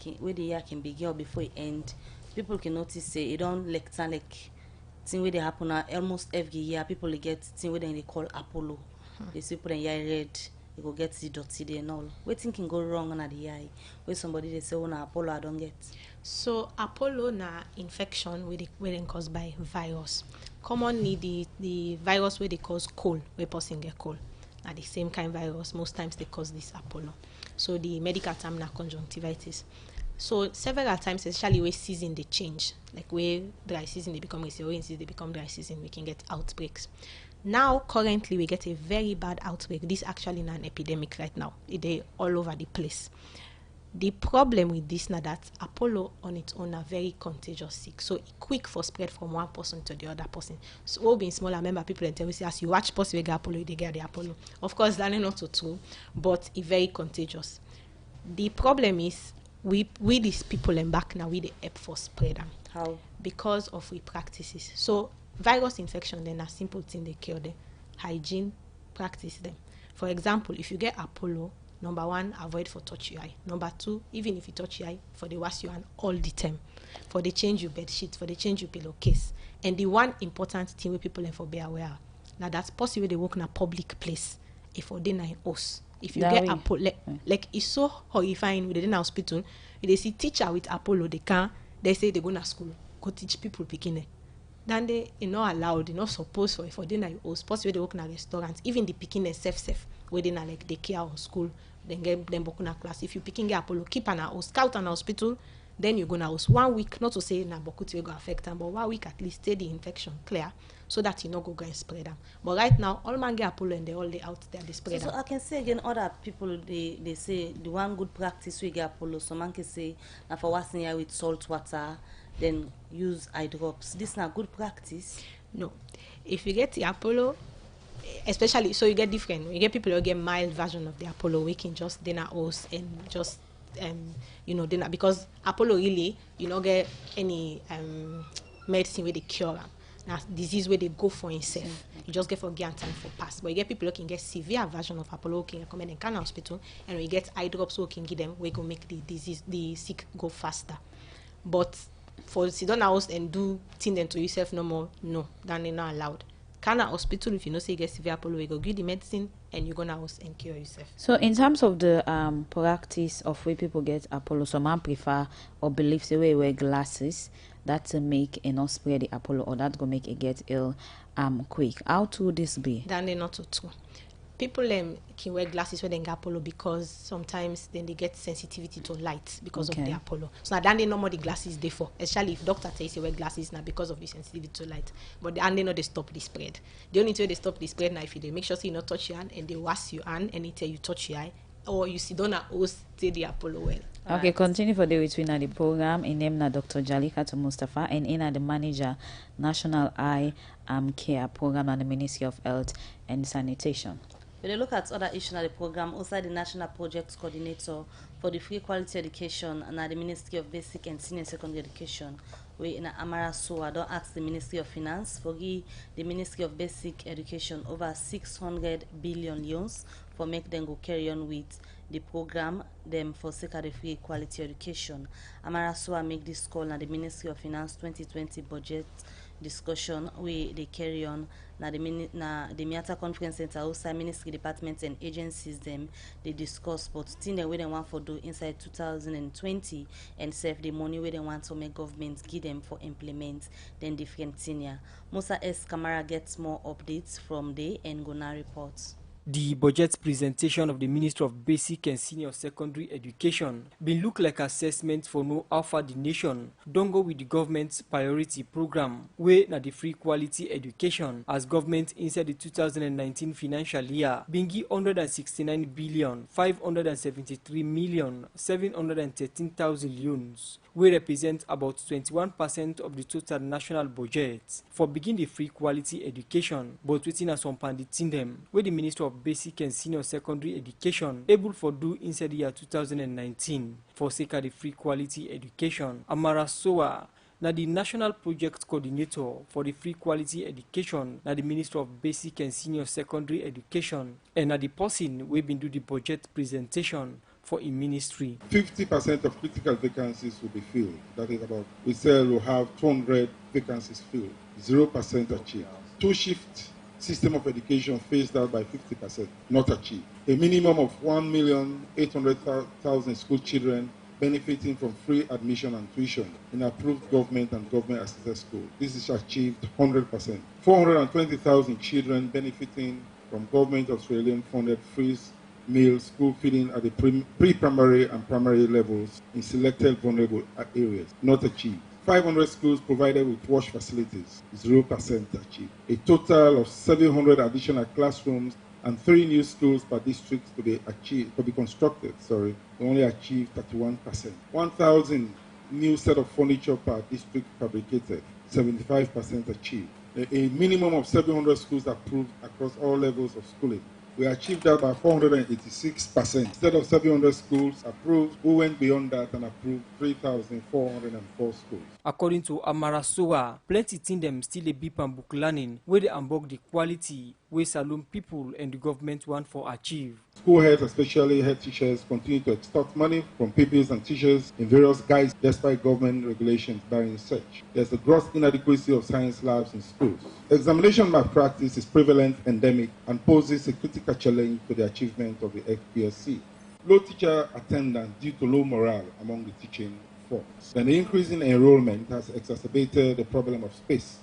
can begin or before it end, people can notice say it don't like thing where they happen almost every year. People get thing where they call Apollo. They see put in eye red, you go get the dirty there and all. What thing can go wrong on the eye? Where somebody they say, oh na Apollo I don't get. So Apollo na infection where they caused by virus. Commonly the virus where they cause cold, where person get cold. Are the same kind of virus. Most times they cause this Apollo. So the medical term na conjunctivitis. So several times, especially where season they change, like where dry season they become rainy season they become dry season, we can get outbreaks. Now, currently, we get a very bad outbreak. This is actually an epidemic right now. It's all over the place. The problem with this now that Apollo on its own are very contagious sick. So it's quick for spread from one person to the other person. So all being smaller, remember people and tell me, as you watch person with Apollo, they get the Apollo. Of course, that's not so true, but it's very contagious. The problem is we these people and back now, we the help for spread them. How? Because of we practices. So virus infection, then a simple thing they cure them. Hygiene, practice them. For example, if you get Apollo, number 1, avoid for touch your eye. Number 2, even if you touch your eye, for the wash your hand all the time. For the change your bed sheet, for the change your pillowcase. And the one important thing where people for be aware, now that's possible they work in a public place. If for dinner in house. If you get Apollo, like it's so horrifying within the hospital, they see teacher with Apollo, they say they go to school, go teach people picking. Then they not allowed, not supposed for dinner or possibly they work in a restaurant, even the picking safe where they not like daycare or school, then get them work in a class. If you picking Apollo, keep an house, scout an hospital, then you go na house 1 week, not to say na bokuti will go affect them, but 1 week at least stay the infection clear so that you not go and spread them. But right now, all man get Apollo and they all out there, they spread them. So I can say again, other people they say the one good practice we get Apollo. So man can say now for washing here with salt water, then use eye drops. This is not good practice. No, if you get the Apollo, especially so you get different. You get people who get mild version of the Apollo, we can just dinner house and just dinner, because Apollo really you not get any medicine where they cure them. Now, disease where they go for himself. You just get for get time for pass. But you get people who can get severe version of Apollo, who can come in Canada hospital, and we get eye drops who can give them, we can make the disease, the sick go faster. But for sit down house and do thing them to yourself no more, no, then they're not allowed. Canada hospital, if you know say you get severe Apollo, we go give the medicine and you go now house and cure yourself. So in terms of the practice of where people get Apollo, some man prefer or believe say we wear glasses that to make and not spread the Apollo, or that go make it get ill quick. How to this be? Then they not true. People can wear glasses when they get Apollo because sometimes then they get sensitivity to light because of the Apollo. So now then they know more the glasses they for. Especially if doctor says you wear glasses now because of the sensitivity to light. But and they know they stop the spread. The only way they stop the spread now if they make sure so you not touch your hand and they wash your hand anytime you touch your eye or you sit down and stay the Apollo well. Okay, continue for the between the program. In name na Dr. Jalika to Mustafa and in the manager National Eye Care Program and the Ministry of Health and Sanitation. When you look at other issues in the program, also the National Project Coordinator for the Free Quality Education and the Ministry of Basic and Senior Secondary Education, we in Amara Soa don't ask the Ministry of Finance for the Ministry of Basic Education over 600 billion loans for make them go carry on with the program them for sake of the free quality education. Amara Soa make this call na the Ministry of Finance 2020 budget discussion we they carry on na the Miata Conference Center outside ministry departments and agencies them they discuss but thing they want for do inside 2020 and save the money where they want to make government give them for implement then different senior. Musa S. Kamara gets more updates from the and gonna reports. The budget presentation of the Ministry of Basic and Senior Secondary Education been look like assessment for know how far the nation don't go with the government's priority program where na the free quality education as government inside the 2019 financial year been give 169,573,713,000 loans, which represent about 21% of the total national budget for begin the free quality education, but within a some panditin them where the Ministry of Basic and Senior Secondary Education able for do inside the year 2019 for sake of the free quality education. Amara Soa na the National Project Coordinator for the Free Quality Education na the Ministry of Basic and Senior Secondary Education and na the person we been do the budget presentation for a ministry. 50% of critical vacancies will be filled. That is about, we say we'll have 200 vacancies filled, 0% achieved. Two-shift system of education phased out by 50%, not achieved. A minimum of 1,800,000 school children benefiting from free admission and tuition in approved government and government-assisted schools. This is achieved 100%. 420,000 children benefiting from government Australian-funded free meal school feeding at the pre-primary and primary levels in selected vulnerable areas, not achieved. 500 schools provided with wash facilities, 0% achieved. A total of 700 additional classrooms and 3 new schools per district to be constructed, we only achieved 31%. 1,000 new set of furniture per district fabricated, 75% achieved. A minimum of 700 schools approved across all levels of schooling. We achieved that by 486%. Instead of 700 schools approved, we went beyond that and approved 3,404 schools. According to Amara Soa, plenty things them still a beep and book learning where they unbox the quality where Salon people and the government want for achieve. School heads, especially head teachers, continue to extort money from pupils and teachers in various guises despite government regulations barring such. There's a gross inadequacy of science labs in schools. Examination malpractice is prevalent, endemic, and poses a critical challenge to the achievement of the FPSC. Low teacher attendance due to low morale among the teaching force. Then the increase in enrollment has exacerbated the problem of space.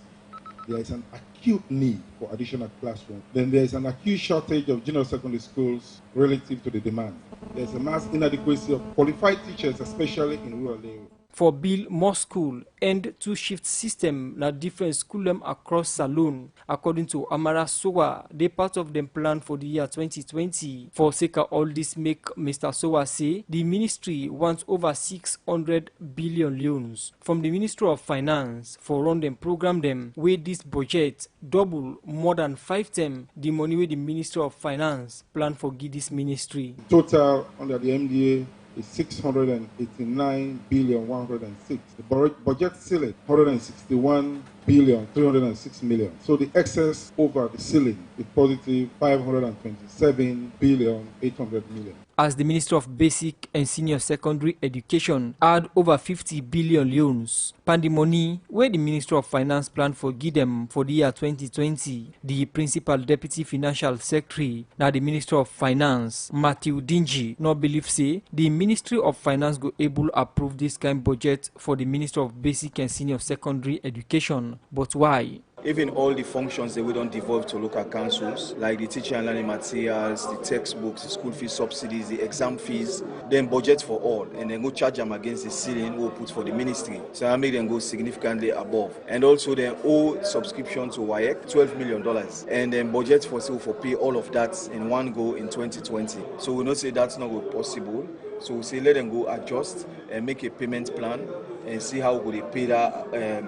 There is an acute need for additional classrooms. Then there is an acute shortage of junior secondary schools relative to the demand. There is a mass inadequacy of qualified teachers, especially in rural areas. For build more school and two-shift system na different school them across Salon. According to Amara Soa, they part of them plan for the year 2020. For sake of all this make Mr. Soa say the ministry wants over 600 billion loans from the Ministry of Finance for run them program them where this budget double more than 5 times the money where the Ministry of Finance plan for give this ministry. Total under the MDA is 689,106. The budget ceiling 161 1,306,000,000. So the excess over the ceiling is positive 527,800,000,000. As the Minister of Basic and Senior Secondary Education had over 50 billion loans, pandemony where the Minister of Finance planned for give them for the year 2020, the Principal Deputy Financial Secretary, now the Minister of Finance, Matthew Dingy, no believe say the Ministry of Finance go able approve this kind budget for the Minister of Basic and Senior Secondary Education. But why? Even all the functions that we don't devolve to local councils, like the teaching and learning materials, the textbooks, the school fees subsidies, the exam fees, then budget for all, and then go charge them against the ceiling we'll put for the ministry. So I make them go significantly above. And also then owe subscription to WAEC, $12 million, and then budget for pay all of that in one go in 2020. So we not say that's not possible. So we say let them go adjust and make a payment plan and see how we they pay that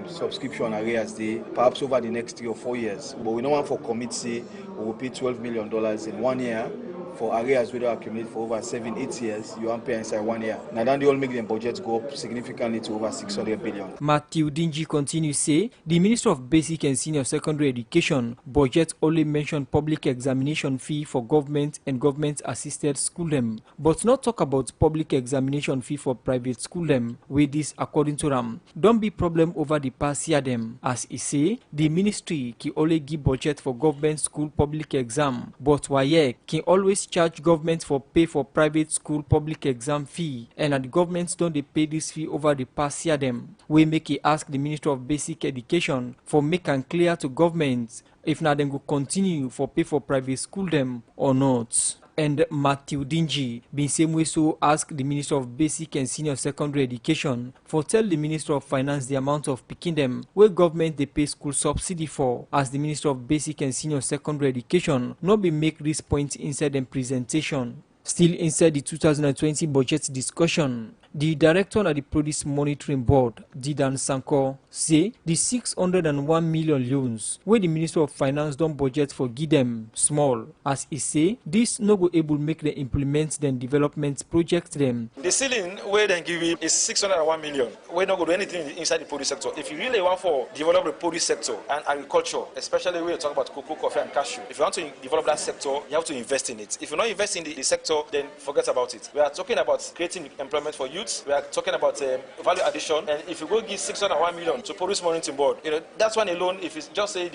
subscription arrears day, perhaps over the next 3 or 4 years. But we don't want for commit say we will pay $12 million in 1 year for arrears we don't accumulate for over 7-8 years. You want pay inside 1 year. Now then they all make their budgets go up significantly to over 600 billion. Matthew Dingy continues say the Minister of Basic and Senior Secondary Education budget only mention public examination fee for government and government assisted school them, but not talk about public examination fee for private school them. With this, according to Ram, don't be problem over the past year them. As he say, the ministry can only give budget for government school public exam, but WAEC can always charge government for pay for private school public exam fee, and the governments don't they pay this fee over the past year them. We make it ask the Minister of Basic Education for make and clear to government if not them go continue for pay for private school them or not. And Matthew Dingy been same way so ask the Minister of Basic and Senior Secondary Education for tell the Minister of Finance the amount of picking them where government they pay school subsidy for, as the Minister of Basic and Senior Secondary Education not be make this point inside them presentation. Still inside the 2020 budget discussion, the director of the Produce Monitoring Board, Didan Sanko, say the 601 million loans where the Minister of Finance don't budget for give them small, as he say this no go able make them implement them development project them. The ceiling where they give it is 601 million. We don't go do anything inside the produce sector. If you really want for develop the produce sector and agriculture, especially when you talk about cocoa, coffee, and cashew, if you want to develop that sector, you have to invest in it. If you not invest in the sector, then forget about it. We are talking about creating employment for youth. We are talking about value addition. And if you go give 601 million to Produce Monitoring Board, that's one alone. If it's just say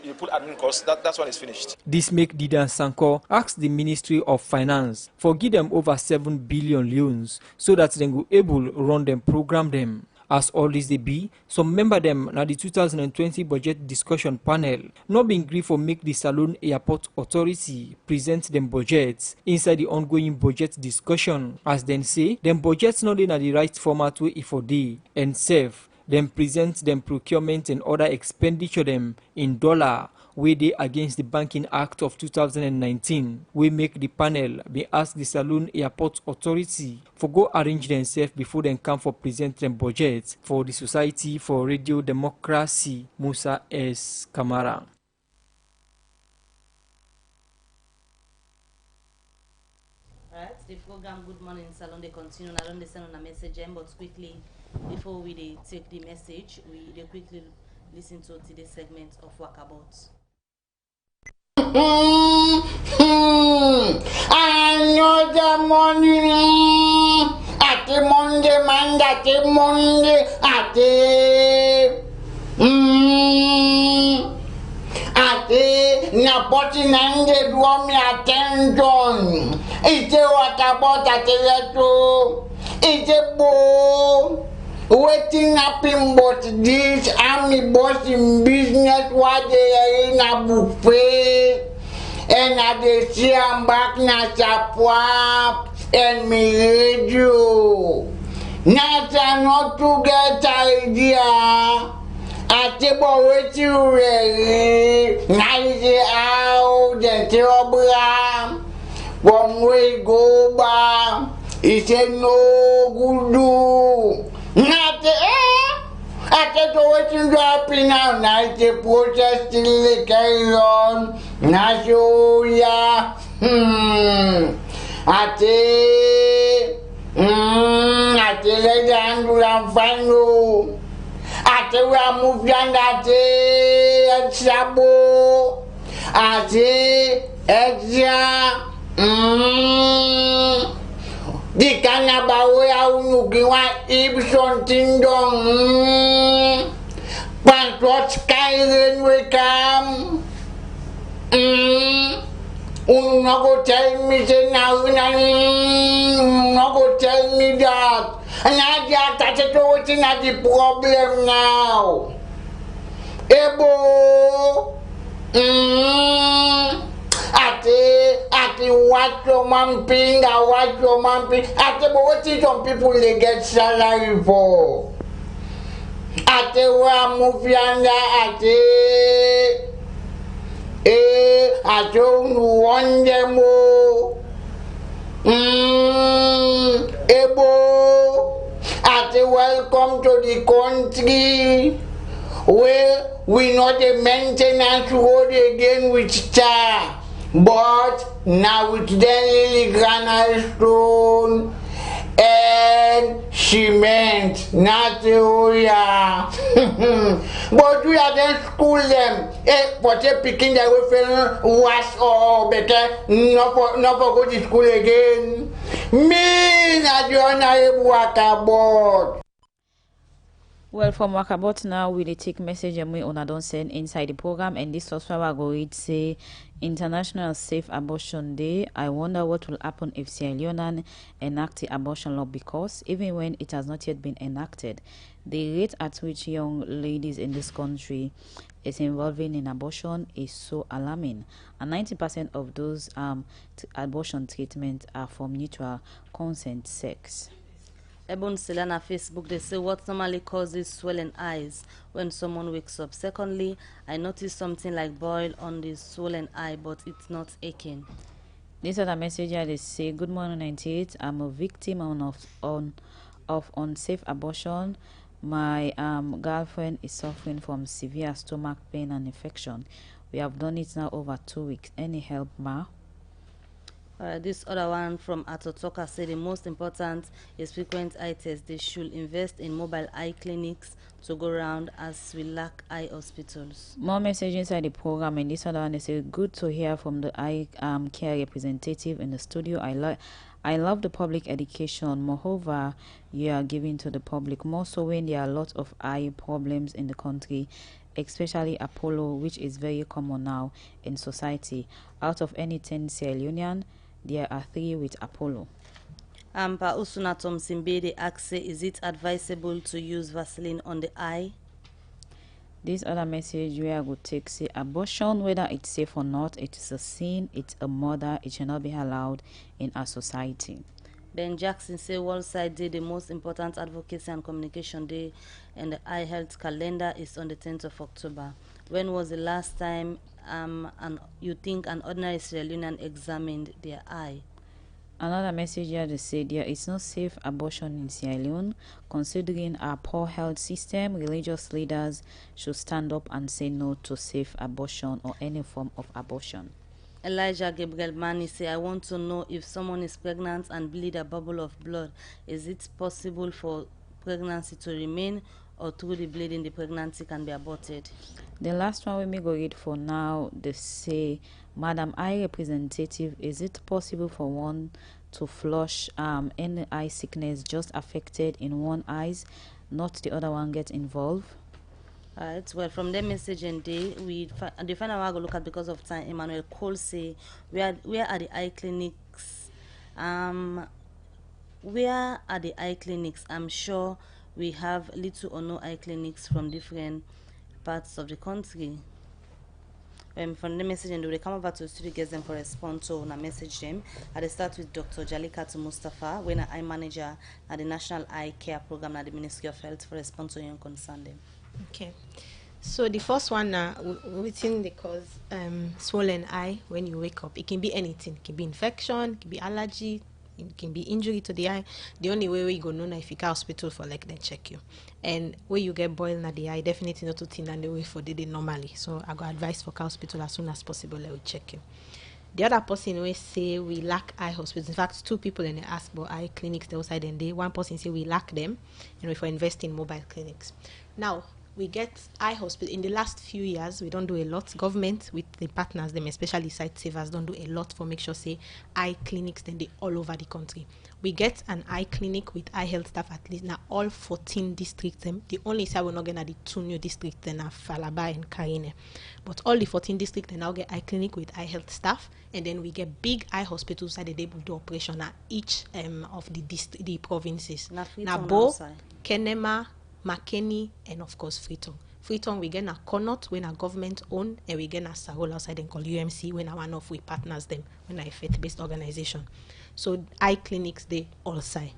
you put admin costs, that's one is finished. This make Didan Sanko ask the Ministry of Finance for give them over 7 billion loans so that they go able run them, program them. As all this they be, some member them now the 2020 budget discussion panel not being agreed for make the Salon Airport Authority present them budgets inside the ongoing budget discussion, as then say them budgets not in the right format way if for day and save them present them procurement and other expenditure them in dollar where they against the Banking Act of 2019. We make the panel be ask the Salon Airport Authority for go arrange themselves before they come for present them budgets for the Society for Radio Democracy, Musa S. Kamara. Alright, the program Good Morning Salon they continue. I don't listen on a message, but quickly before we take the message, they quickly listen to today's segment of Walkabout. Another morning at the Monday, man, at the Monday, at the Napoti Nande draw me attention. It's a Walkabout at the retro. It's a bow. Waiting up in but this army boss in business what they are in a buffet and I they see I'm back na chapwap and me radio. Not to get idea. I take what you ready. Nice out and trouble. One way go back. It's a no good do. Not I take what you dropping now. Night the protest still carry on. Not so ya. I take let the handle and find you. I ate we amuvyanda ate sabo ate eja dikana bawe au nukiwa ibson tindong pantot skyren we come no go tell me say now no go tell me that Nadia that's waiting at the problem now ebo ati watch your man ping ati but what is some people they get salary for ati wa mufianga ati I don't want them ebo ati welcome to the country where we not the maintenance road again with star, but now with the lily granite stone and cement, not oya. But we are then school them. But they picking their way for wash or better, not for go to school again. Me, not your name, what about? Well, from Wakabot now, we take message and we don't send inside the program, and this subscriber go read say International Safe Abortion Day. I wonder what will happen if Sierra Leone enact the abortion law, because even when it has not yet been enacted, the rate at which young ladies in this country is involving in abortion is so alarming, and 90% of those abortion treatments are from mutual consent sex. Ebon Selena Facebook, they say what normally causes swollen eyes when someone wakes up. Secondly, I noticed something like boil on the swollen eye, but it's not aching. This other message here, they say, good morning 98. I'm a victim of unsafe abortion. My girlfriend is suffering from severe stomach pain and infection. We have done it now over 2 weeks. Any help, ma? This other one from Atotoka said the most important is frequent eye tests. They should invest in mobile eye clinics to go around, as we lack eye hospitals. More message inside the program, and this other one is good to hear from the eye care representative in the studio. I love the public education. Moreover, you are giving to the public, more so when there are a lot of eye problems in the country, especially Apollo, which is very common now in society. Out of any 10 Sierra Leonean, there are 3 with Apollo. Pa Usuna Tom Simbede asks, is it advisable to use Vaseline on the eye? This other message where I would take say abortion, whether it's safe or not, it is a sin, it's a murder, it should not be allowed in our society. Ben Jackson say World Side Day, the most important advocacy and communication day, and the eye health calendar is on the 10th of October. When was the last time you think an ordinary Sierra Leonean examined their eye? Another message here to say there is no safe abortion in Sierra Leone. Considering our poor health system, religious leaders should stand up and say no to safe abortion or any form of abortion. Elijah Gabriel Mani say, I want to know if someone is pregnant and bleed a bubble of blood, is it possible for pregnancy to remain, or through the bleeding the pregnancy can be aborted? The last one we may go read for now, they say, Madam Eye Representative, is it possible for one to flush any eye sickness just affected in one eyes, not the other one get involved? Alright, well, from the message and day, the final one I go look at because of time. Emmanuel Cole say, where are the eye clinics? Where are the eye clinics? I'm sure we have little or no eye clinics from different parts of the country. From the message and they come over to the studio, get them for response to and message them. I start with Dr. Jalikatu Mustafa, when I manager at the National Eye Care Program at the Ministry of Health, for response to your concern them. Okay, so the first one within the cause swollen eye when you wake up, it can be anything. It can be infection, it can be allergy, it can be injury to the eye. The only way we go know if you go hospital for like they check you, and when you get boil in the eye, definitely not too thin and the way for the day normally. So I got advice for hospital as soon as possible. They will check you. The other person will say we lack eye hospitals. In fact, 2 people and they ask about eye clinics outside, and one person say we lack them, and we for invest in mobile clinics. Now, we get eye hospital. In the last few years, we don't do a lot. Government with the partners, them especially site savers, don't do a lot for make sure say eye clinics then they all over the country. We get an eye clinic with eye health staff at least now all 14 districts. The only side we're not gonna the 2 new districts then are Falaba and Karine. But all the 14 districts they now get eye clinic with eye health staff, and then we get big eye hospitals that they will do operation at each of the provinces. Nabo, Kenema, Makeni, and of course Freetown. Freetown we get a Connaught when a government owned, and we get a Salon outside and called UMC when one of we partners them when a faith-based organization. So eye clinics they all say.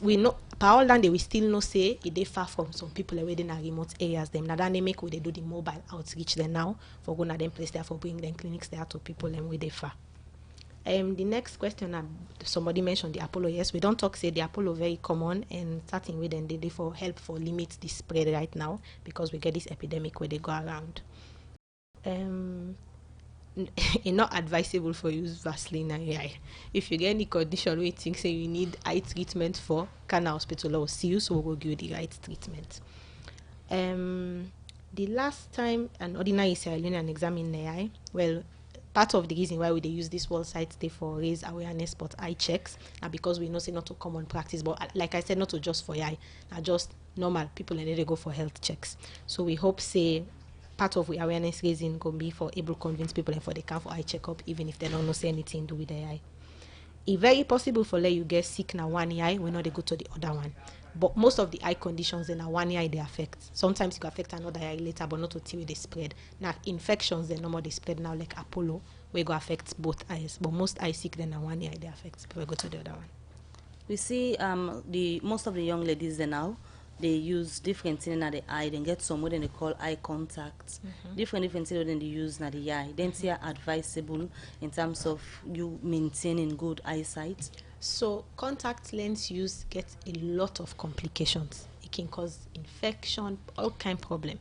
We know power land we still no say it they far from some people within our remote areas them. Now that they make where they do the mobile outreach there now for going to them place there for bring them clinics there to people and where they far. The next question somebody mentioned the Apollo. Yes, we don't talk say the Apollo very common, and starting with them they for help for limit the spread right now because we get this epidemic where they go around. It's not advisable for use Vaseline and eye. If you get any condition where you think say you need eye treatment for Kana Hospital or see you, so we'll give you the right treatment. The last time an ordinary Sierra Leonean examine the eye, well, part of the reason why we they use this wall site they for raise awareness but eye checks, and because we know say not a common practice, but like I said, not to just for eye, not just normal people and they go for health checks. So we hope say part of the awareness raising can be for able to convince people and for they come for eye checkup even if they don't know say anything to do with their eye. It's very possible for let you get sick now one eye when not they go to the other one. But most of the eye conditions in one eye they affect. Sometimes you can affect another eye later, but not until they spread. Now infections they no more they spread now like Apollo, where go affect both eyes. But most eye sick then one eye they affect before we go to the other one. We see most of the young ladies they now they use different things in the eye. Then get some what they call eye contact. Different things that they use in the eye. Then they are advisable in terms of you maintaining good eyesight. So contact lens use gets a lot of complications. It can cause infection, all kind of problem.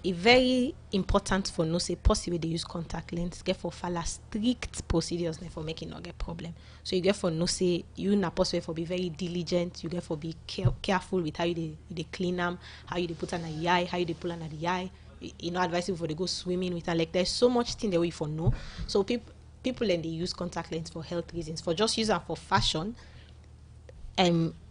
It's very important for no say possible they use contact lens. Get for follow strict procedures for making not get problem. So you get for no say you not possible for be very diligent. You get for be careful with how you they clean them, how you they put on the eye, how you they pull on the eye. You know advisable for they go swimming with her. Like there's so much thing that we for know. So people and they use contact lens for health reasons. For just use them for fashion,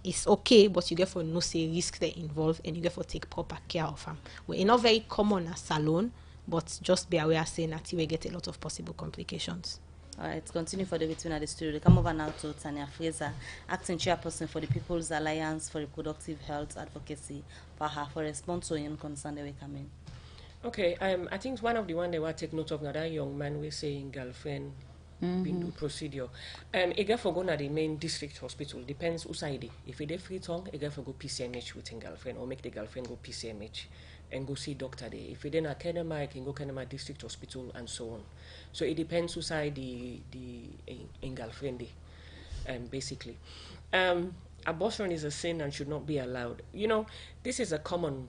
it's okay, but you get for no say risk they involved, and you get for take proper care of them. Well, it's not very common as Salon, but just be aware saying that you will get a lot of possible complications. All right, continue for the between at the studio. Come over now to Tanya Fraser, acting chairperson for the People's Alliance for Reproductive Health Advocacy, for her for response to your concern that we come in. Okay, I think one of the one they were take note of now that young man we saying girlfriend been do procedure. A girl for go to the main district hospital depends who side. If it is Freetown, a girl for go PCMH with a girlfriend or make the girlfriend go PCMH and go see doctor there. If it in a Kenema, I can go Kenema district hospital and so on. So it depends who side the girlfriend basically. Abortion is a sin and should not be allowed. You know, this is a common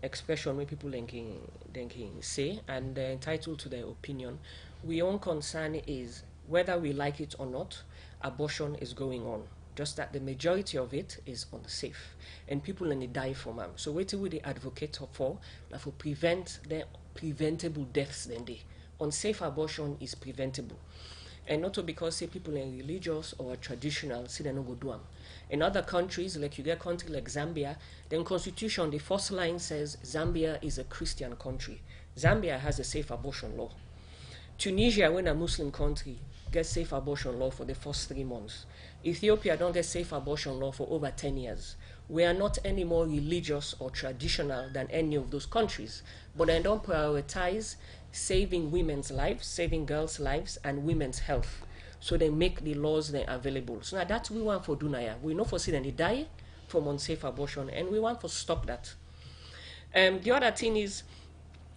expression where people can say, and they're entitled to their opinion. We own concern is whether we like it or not, abortion is going on. Just that the majority of it is unsafe, and people only die from them. So what do they advocate for? That for prevent the preventable deaths. Then they unsafe abortion is preventable, and not because say people are religious or traditional, say they no go do them. In other countries, like you get country like Zambia, then constitution, the first line says Zambia is a Christian country. Zambia has a safe abortion law. Tunisia, when a Muslim country, gets safe abortion law for the first 3 months. Ethiopia don't get safe abortion law for over 10 years. We are not any more religious or traditional than any of those countries, but they don't prioritize saving women's lives, saving girls' lives, and women's health. So they make the laws then available. So now that's we want for Dunaya. We know for see them they die from unsafe abortion, and we want to stop that. The other thing is,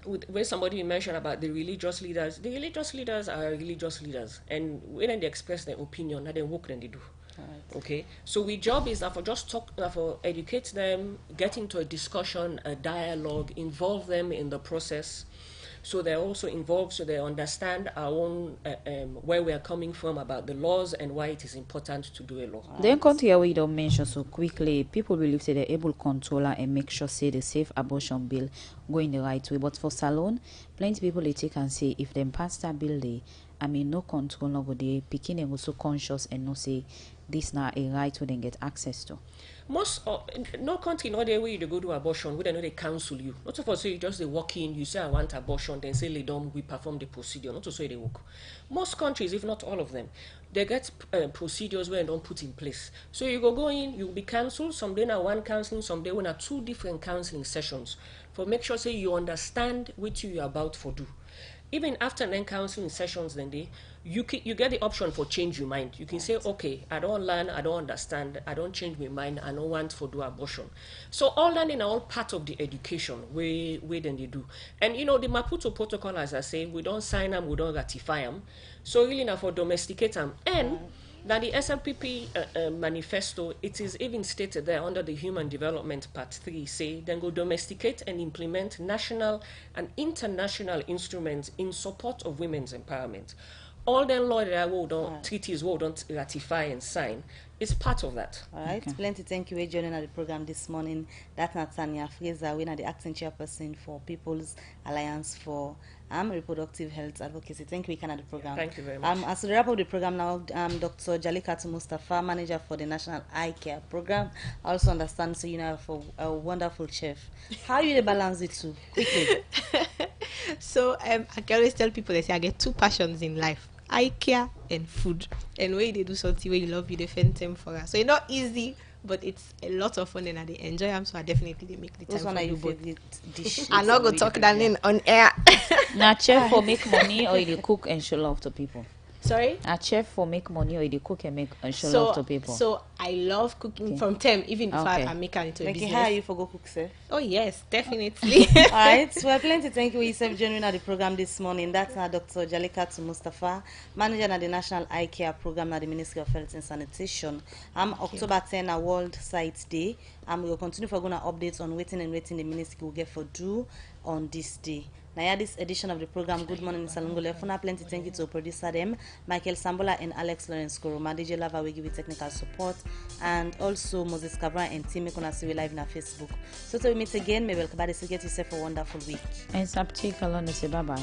where somebody mentioned about the religious leaders are religious leaders, and when they express their opinion, that they work then they do. Right. Okay, so our job is that for just talk, for educate them, get into a discussion, a dialogue, involve them in the process. So they're also involved, so they understand our own, where we are coming from about the laws and why it is important to do a law. Then country here we don't mention so quickly, people believe say they're able to control her and make sure say the safe abortion bill go in the right way. But for Salon, plenty people they take and say if them pass that bill no control no go they picking and also conscious and no say this now a right we then get access to. Most no country no dey way you go do abortion, we don't know they counsel you. Not to say you just they walk in, you say I want abortion, then say lay down, we perform the procedure. Not to say they work. Most countries, if not all of them, they get procedures where they don't put in place. So you go in, you'll be counseled. Someday now one counseling, someday when are two different counseling sessions. For make sure say you understand what you are about for do. Even after then counseling sessions, then you get the option for change your mind. You can say, okay, I don't learn, I don't understand, I don't change my mind, I don't want to do abortion. So all learning are all part of the education where then they do. And the Maputo protocol, as I say, we don't sign them, we don't ratify them. So really now for domesticate them. And now the SLPP manifesto, it is even stated there under the Human Development Part 3, say, then go domesticate and implement national and international instruments in support of women's empowerment. All the law that we don't treaties we don't ratify and sign is part of that. All right, plenty thank you for joining the program this morning. That's Tanya Fraser, we are the acting chairperson for People's Alliance for Reproductive Health Advocacy. Thank you, we can the program. Thank you very much. As the wrap up the program now, Dr. Jalika Mustafa, manager for the National Eye Care Program. I also understand so you know for a wonderful chef. How you balance the two quickly? So I can always tell people they say I get two passions in life: eye care and food. And when they do something where you love, you defend them for us. So it's not easy, but it's a lot of fun and I enjoy them. So I definitely make the time. Which one are your both. favorite dish? I'm not gonna talk that in on air. Now chef for make money or you cook and show love to people? Sorry? A chef for make money or you cook and show love to people? So I love cooking from them, even before I make it into a business. How you for go cook, sir? Oh yes, definitely. All right, so we're plenty thank you for yourself joining at the program this morning. That's Dr. Jalika Mustafa, manager at the National Eye Care Program at the Ministry of Health and Sanitation. October 10 a World Sight Day. We will continue for going to updates on waiting the ministry will get for do on this day. Now, this edition of the program, Good Morning Salongole, Funa plenty thank you to producer them, Michael Sambola and Alex Lawrence Koroma, DJ Lava will give you technical support, and also Moses Cabra and Team Mekona see we live na Facebook. So till we meet again, maybe welcome to get yourself a wonderful week. And Sapti Kalon say bye bye.